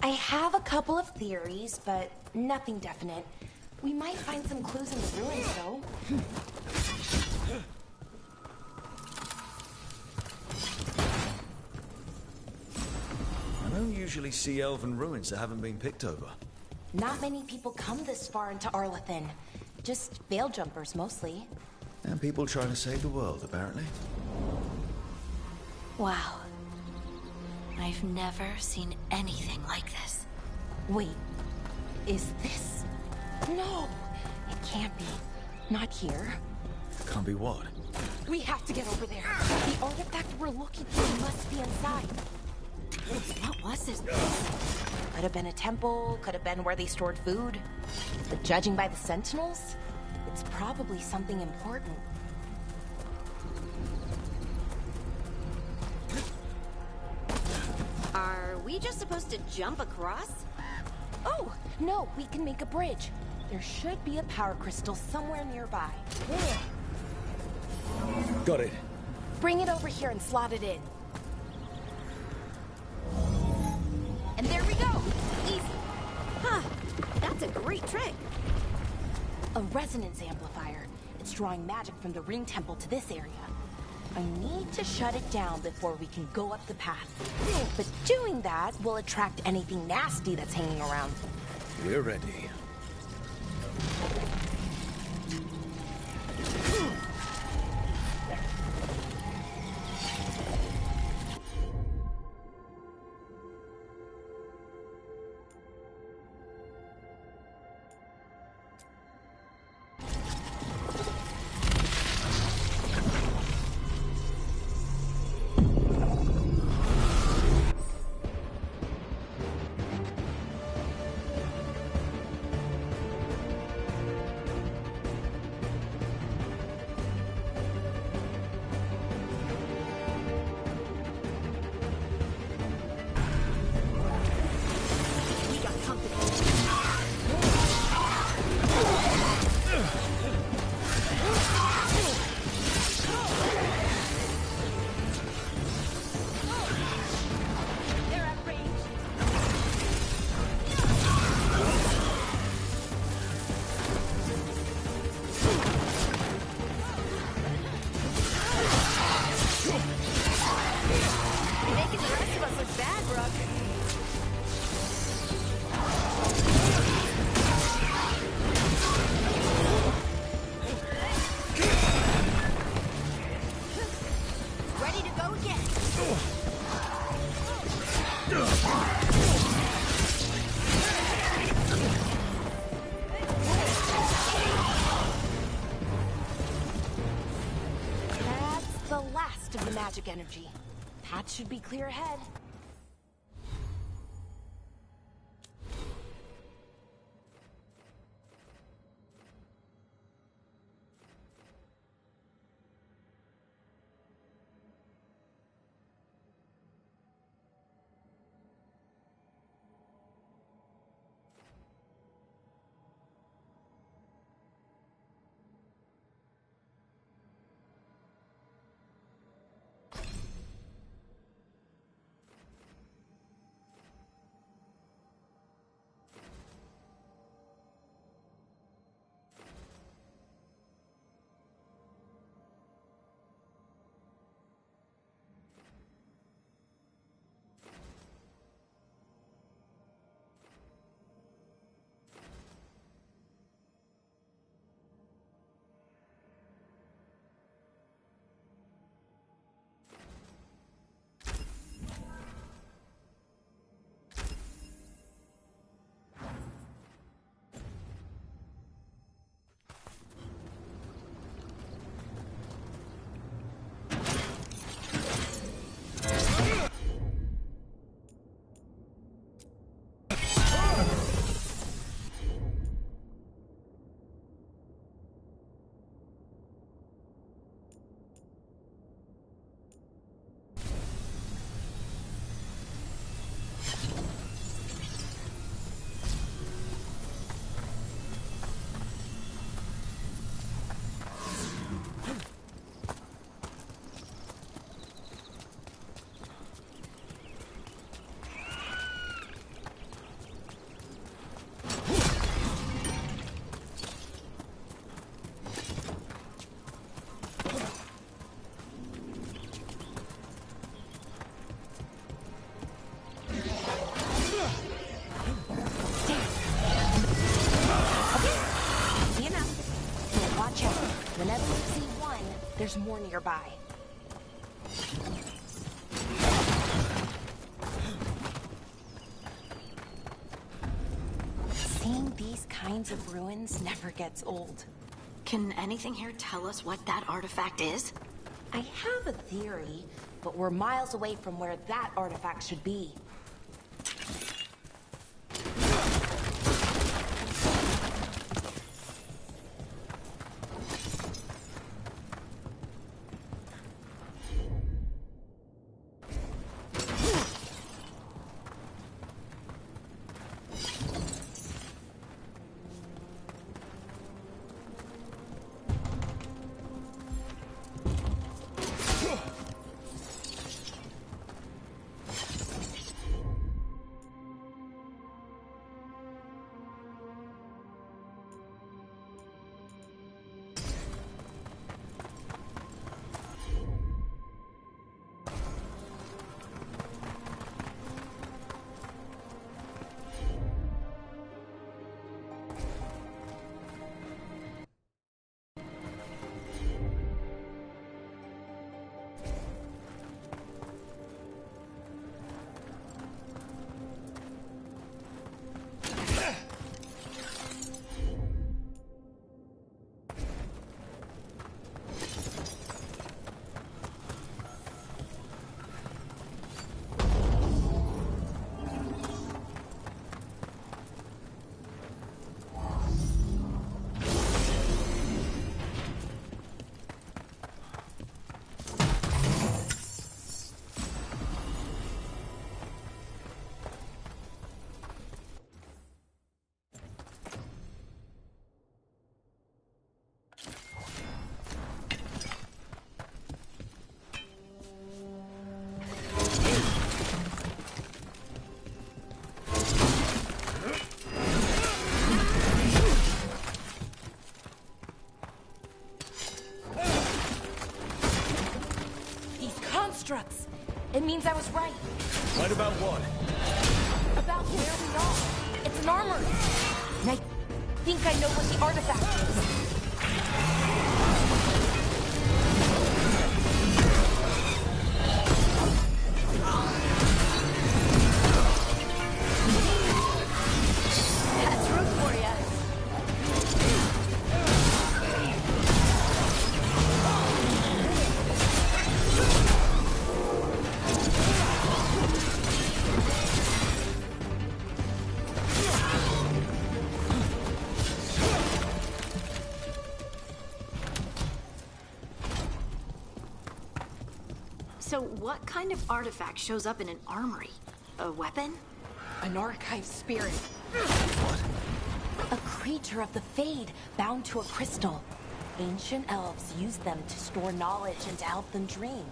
I have a couple of theories, but nothing definite. We might find some clues in the ruins, though. I don't usually see elven ruins that haven't been picked over. Not many people come this far into Arlathan. Just veil jumpers, mostly. And people trying to save the world, apparently. Wow. I've never seen anything like this. Wait, is this? No, it can't be. Not here. Can't be what? We have to get over there. The artifact we're looking for must be inside. What was this place? Could have been a temple, could have been where they stored food. But judging by the sentinels, it's probably something important. Are we just supposed to jump across? Oh, no, we can make a bridge. There should be a power crystal somewhere nearby. Got it. Bring it over here and slot it in. And there we go! Easy. Huh. That's a great trick. A resonance amplifier. It's drawing magic from the ring temple to this area. I need to shut it down before we can go up the path. But doing that will attract anything nasty that's hanging around. We're ready. Magic energy. Path should be clear ahead. there's more nearby. Seeing these kinds of ruins never gets old. Can anything here tell us what that artifact is? I have a theory, but we're miles away from where that artifact should be. It means I was right. Right about what? About where we are. It's an armory. And I think I know what the artifact is. So what kind of artifact shows up in an armory? A weapon? An archive spirit. What? A creature of the Fade, bound to a crystal. Ancient elves used them to store knowledge and to help them dream.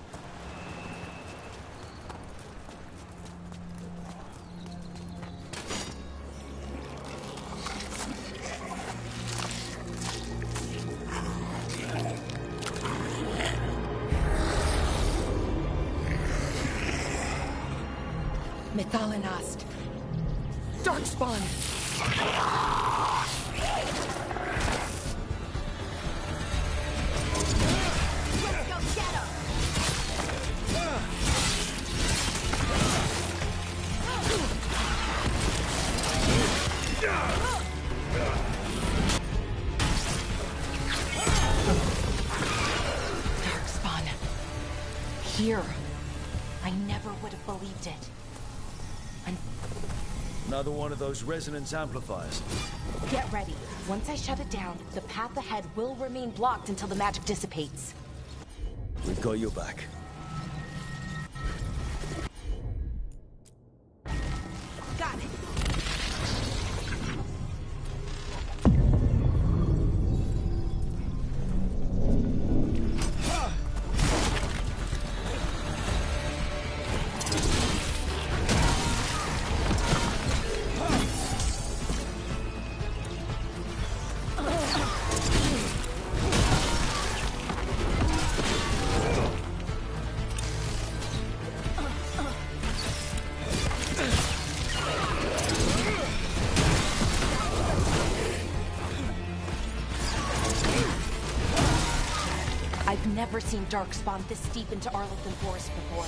Methalinast. Darkspawn. Let's go get him! Darkspawn. Here. I never would have believed it. Another one of those resonance amplifiers. Get ready. Once I shut it down, the path ahead will remain blocked until the magic dissipates. We've got your back. Got it. never seen Darkspawn this deep into Arlington Forest before.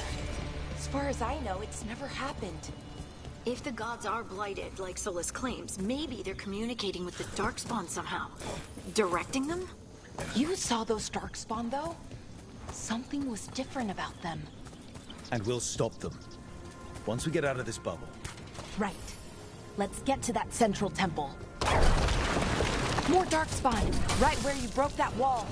As far as I know, it's never happened. If the gods are blighted, like Solus claims, maybe they're communicating with the Darkspawn somehow. Directing them? You saw those Darkspawn, though? Something was different about them. And we'll stop them. Once we get out of this bubble. Right. Let's get to that central temple. More Darkspawn, right where you broke that wall.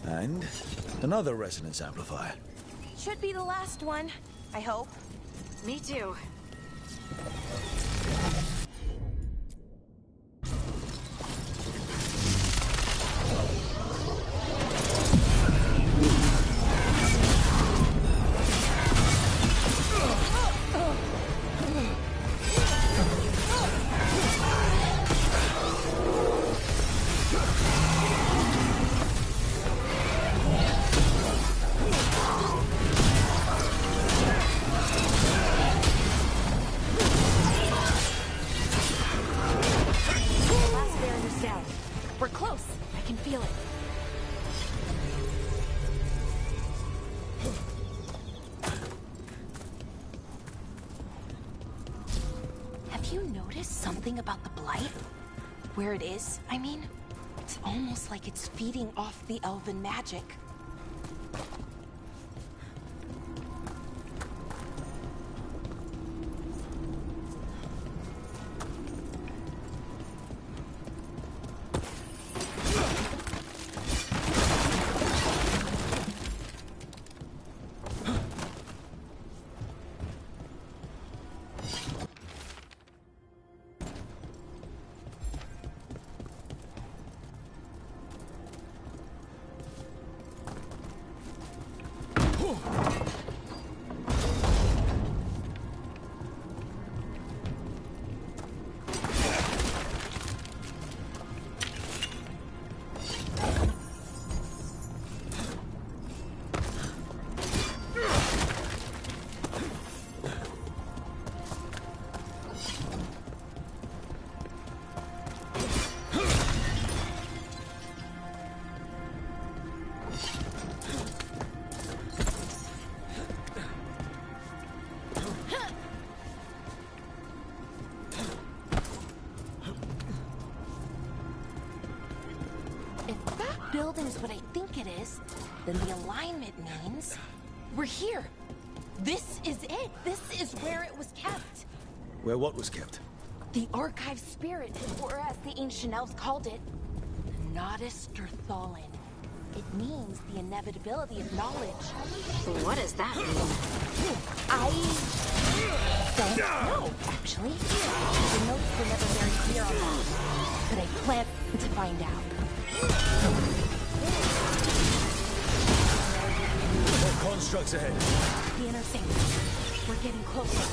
And another resonance amplifier. Should be the last one, I hope. Me too. We're close. I can feel it. Have you noticed something about the Blight? Where it is, I mean? It's almost like it's feeding off the elven magic. Building's what I think it is, then the alignment means we're here. This is it. This is where it was kept. Where what was kept? The archive spirit, or as the ancient elves called it, the Nodus Derthalin. It means the inevitability of knowledge. What does that mean? I don't know, actually. The notes were never very clear on that, but I plan to find out. More constructs ahead. The inner sanctum. We're getting closer.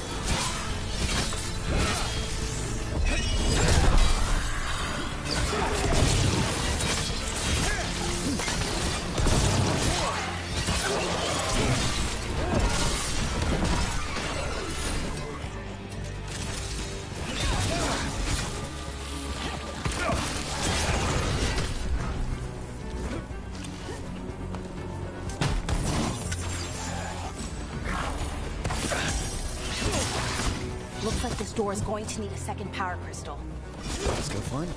Looks like this store's going to need a second power crystal. Let's go find it.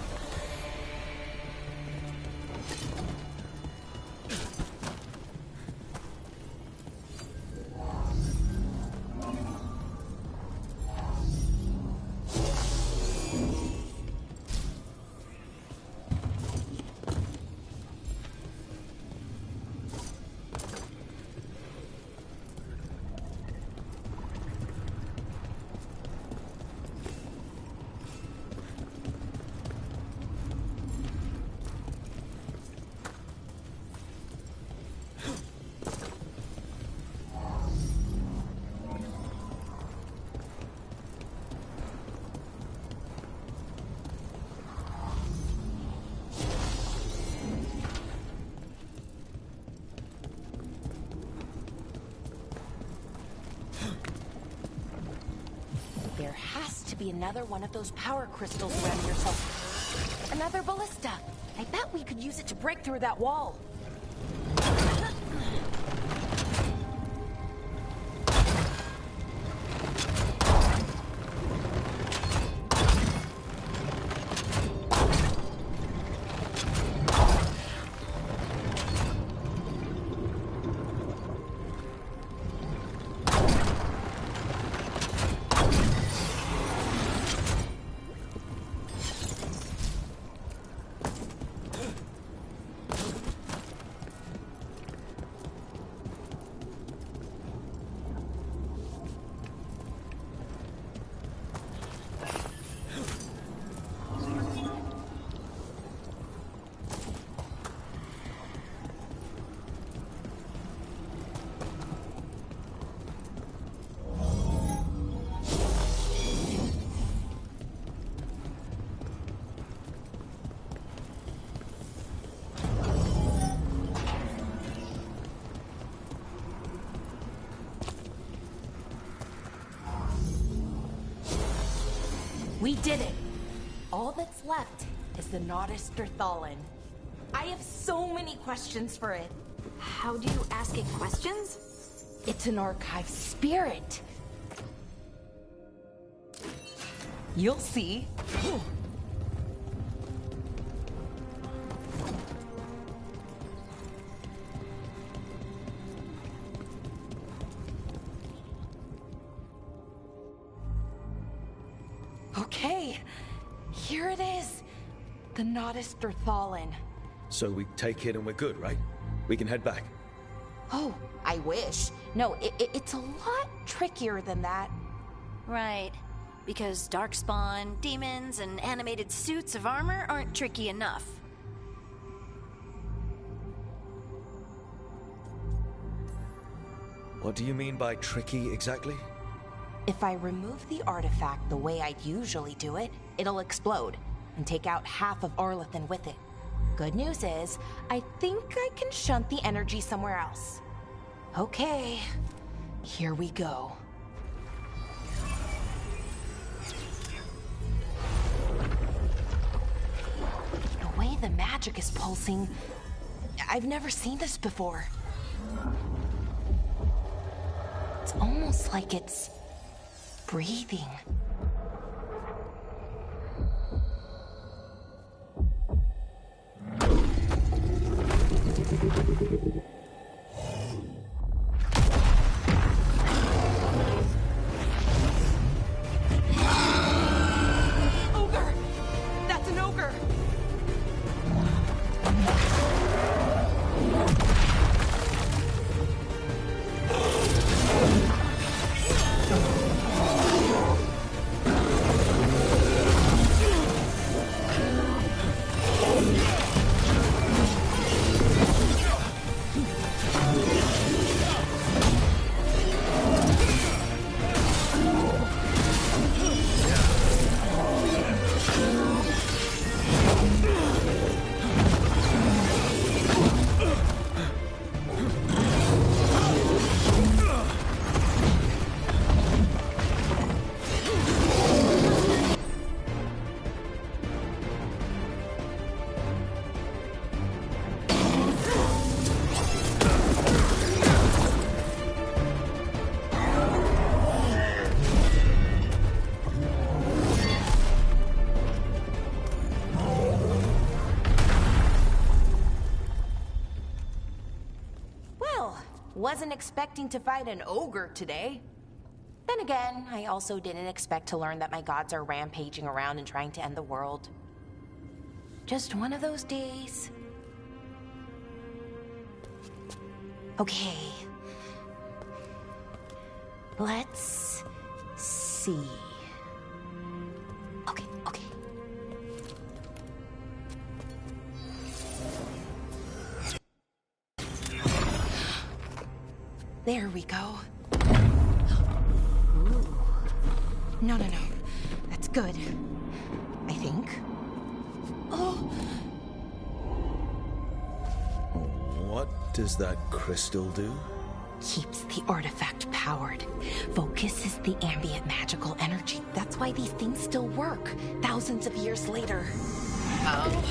There has to be another one of those power crystals around yourself. Another ballista. I bet we could use it to break through that wall. We did it! All that's left is the Nodus Derthalin. I have so many questions for it. How do you ask it questions? It's an archive spirit. You'll see. Okay, here it is. The Nodus Derthalin. So we take it and we're good, right? We can head back. Oh, I wish. No, it's a lot trickier than that. Right. Because darkspawn, demons, and animated suits of armor aren't tricky enough. What do you mean by tricky exactly? If I remove the artifact the way I'd usually do it, it'll explode and take out half of Arlethan with it. Good news is, I think I can shunt the energy somewhere else. Okay, here we go. The way the magic is pulsing, I've never seen this before. It's almost like it's breathing. Ogre! That's an ogre! wasn't expecting to fight an ogre today. Then again, I also didn't expect to learn that my gods are rampaging around and trying to end the world. Just one of those days. Okay. Let's see. Okay. There we go. Ooh. No. That's good. I think. Oh! What does that crystal do? Keeps the artifact powered. Focuses the ambient magical energy. That's why these things still work, thousands of years later. Oh.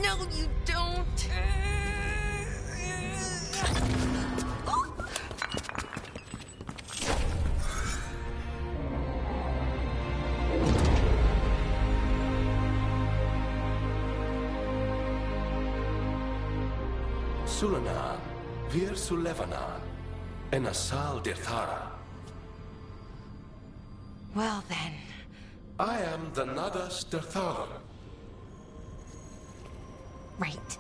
No, you don't. Sulanan, Vir Sulevanan, and Asal Dirthara. Well then. I am the Nadas Dirthara. Right,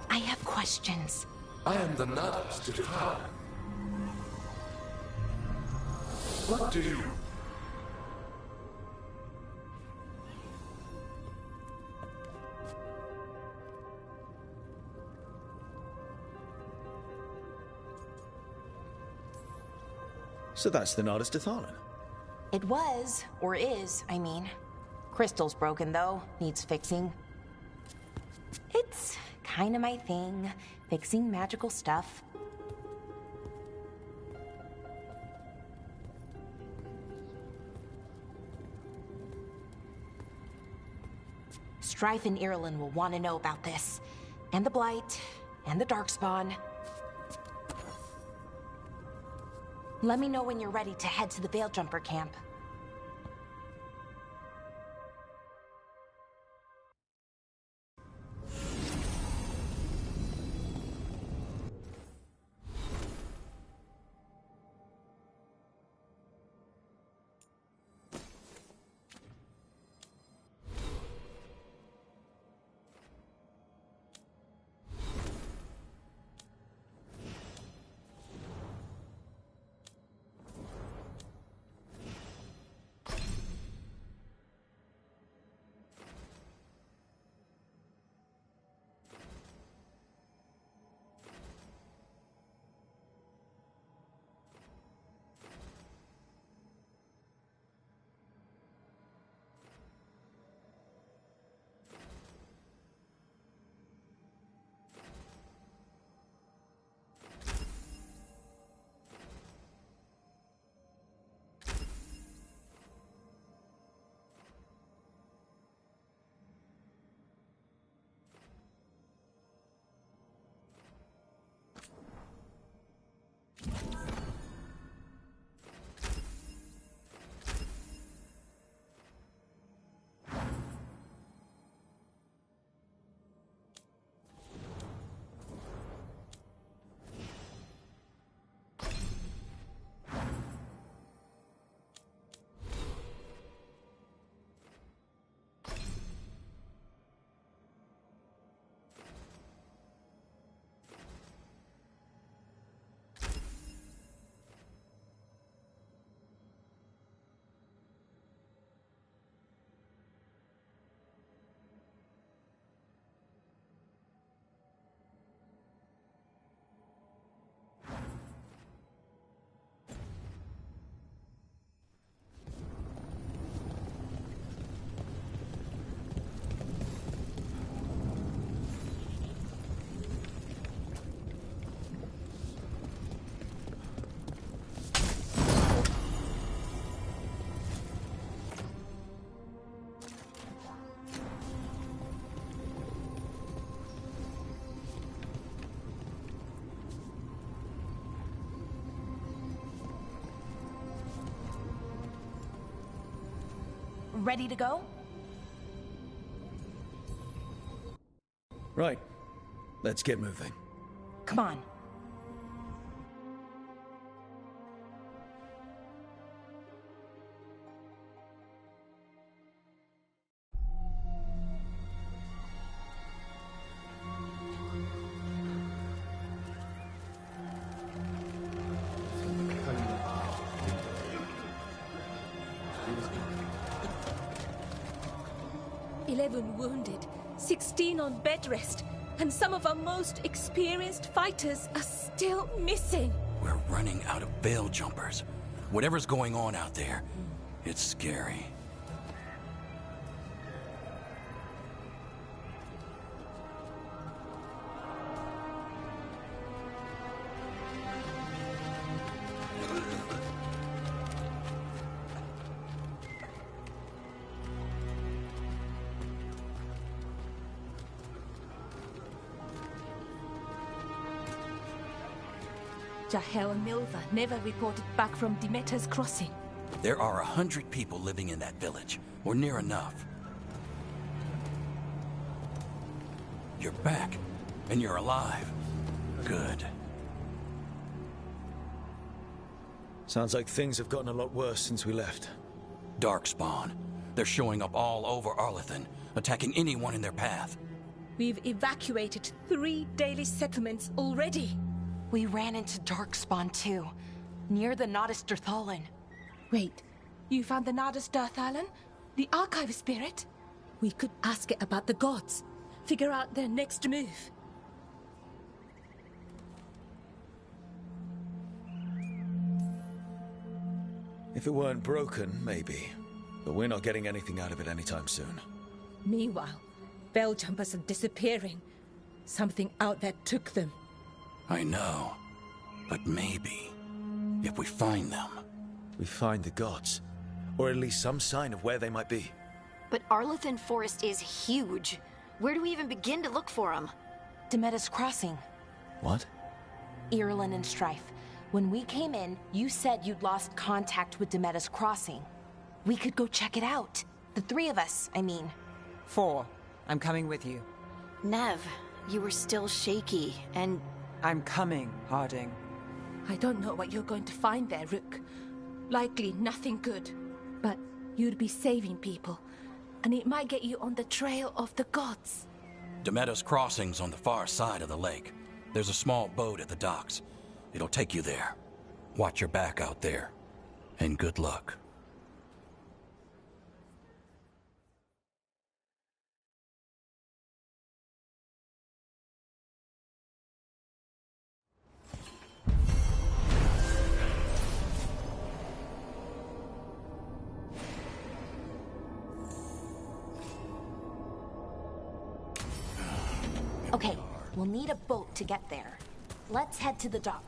I have questions. I am the Nadas Dirthara. What do you... So that's the Nardis Dathalan. It was, or is, I mean. Crystal's broken, though. Needs fixing. It's kinda my thing, fixing magical stuff. Strife and Irulan will want to know about this. And the Blight, and the Darkspawn. Let me know when you're ready to head to the Veilguard camp. Ready to go? Right. Let's get moving. Come on. 11 wounded, 16 on bed rest, and some of our most experienced fighters are still missing. We're running out of veil jumpers. Whatever's going on out there, it's scary. Jahel and Milva never reported back from Demeter's crossing. There are 100 people living in that village, or near enough. You're back, and you're alive. Good. Sounds like things have gotten a lot worse since we left. Darkspawn. They're showing up all over Arlethan, attacking anyone in their path. We've evacuated 3 daily settlements already. We ran into Darkspawn too, near the Nodus Dirthalan. Wait, you found the Nodus Dirthalan? The Archive Spirit? We could ask it about the gods. Figure out their next move. If it weren't broken, maybe. But we're not getting anything out of it anytime soon. Meanwhile, Veil Jumpers are disappearing. Something out there took them. I know. But maybe, if we find them... We find the gods. Or at least some sign of where they might be. But Arlethan Forest is huge. Where do we even begin to look for them? Demeter's Crossing. What? Irulan and Strife. When we came in, you said you'd lost contact with Demeter's Crossing. We could go check it out. The 3 of us, I mean. 4. I'm coming with you. Nev, you were still shaky, and... I'm coming, Harding. I don't know what you're going to find there, Rook. Likely nothing good. But you'd be saving people, and it might get you on the trail of the gods. Demeter's Crossing's on the far side of the lake. There's a small boat at the docks. It'll take you there. Watch your back out there. And good luck. Okay, we'll need a boat to get there. Let's head to the dock.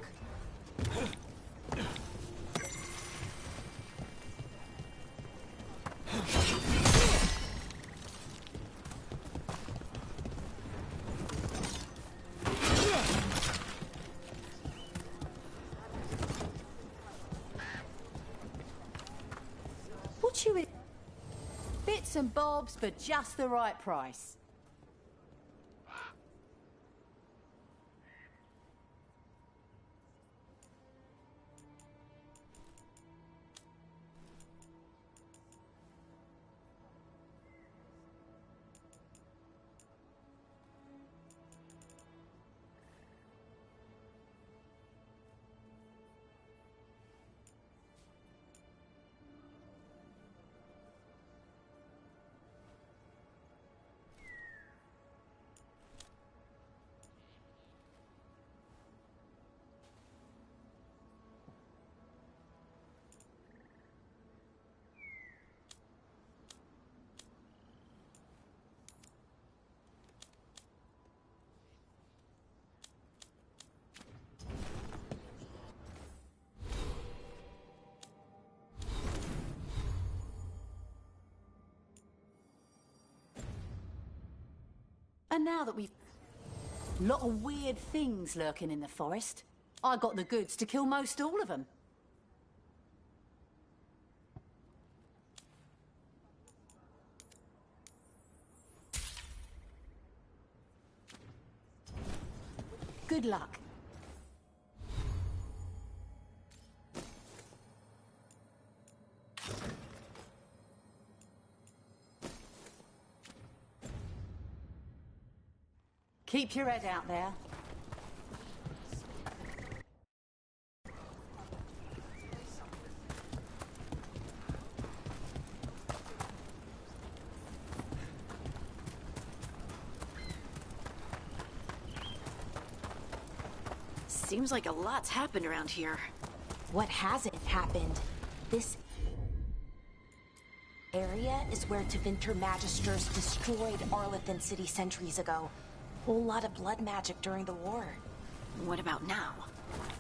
What you... Bits and bobs for just the right price. And now that we've... Lot of weird things lurking in the forest. I got the goods to kill most all of them. Good luck. Keep your head out there. Seems like a lot's happened around here. What hasn't happened? This area is where Tevinter Magisters destroyed Arlethan City centuries ago. Whole lot of blood magic during the war. What about now?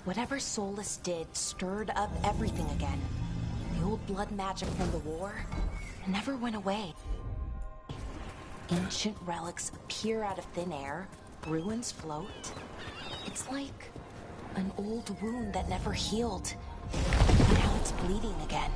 Whatever Solus did stirred up everything again. The old blood magic from the war never went away. Ancient relics appear out of thin air, ruins float. It's like an old wound that never healed. Now it's bleeding again.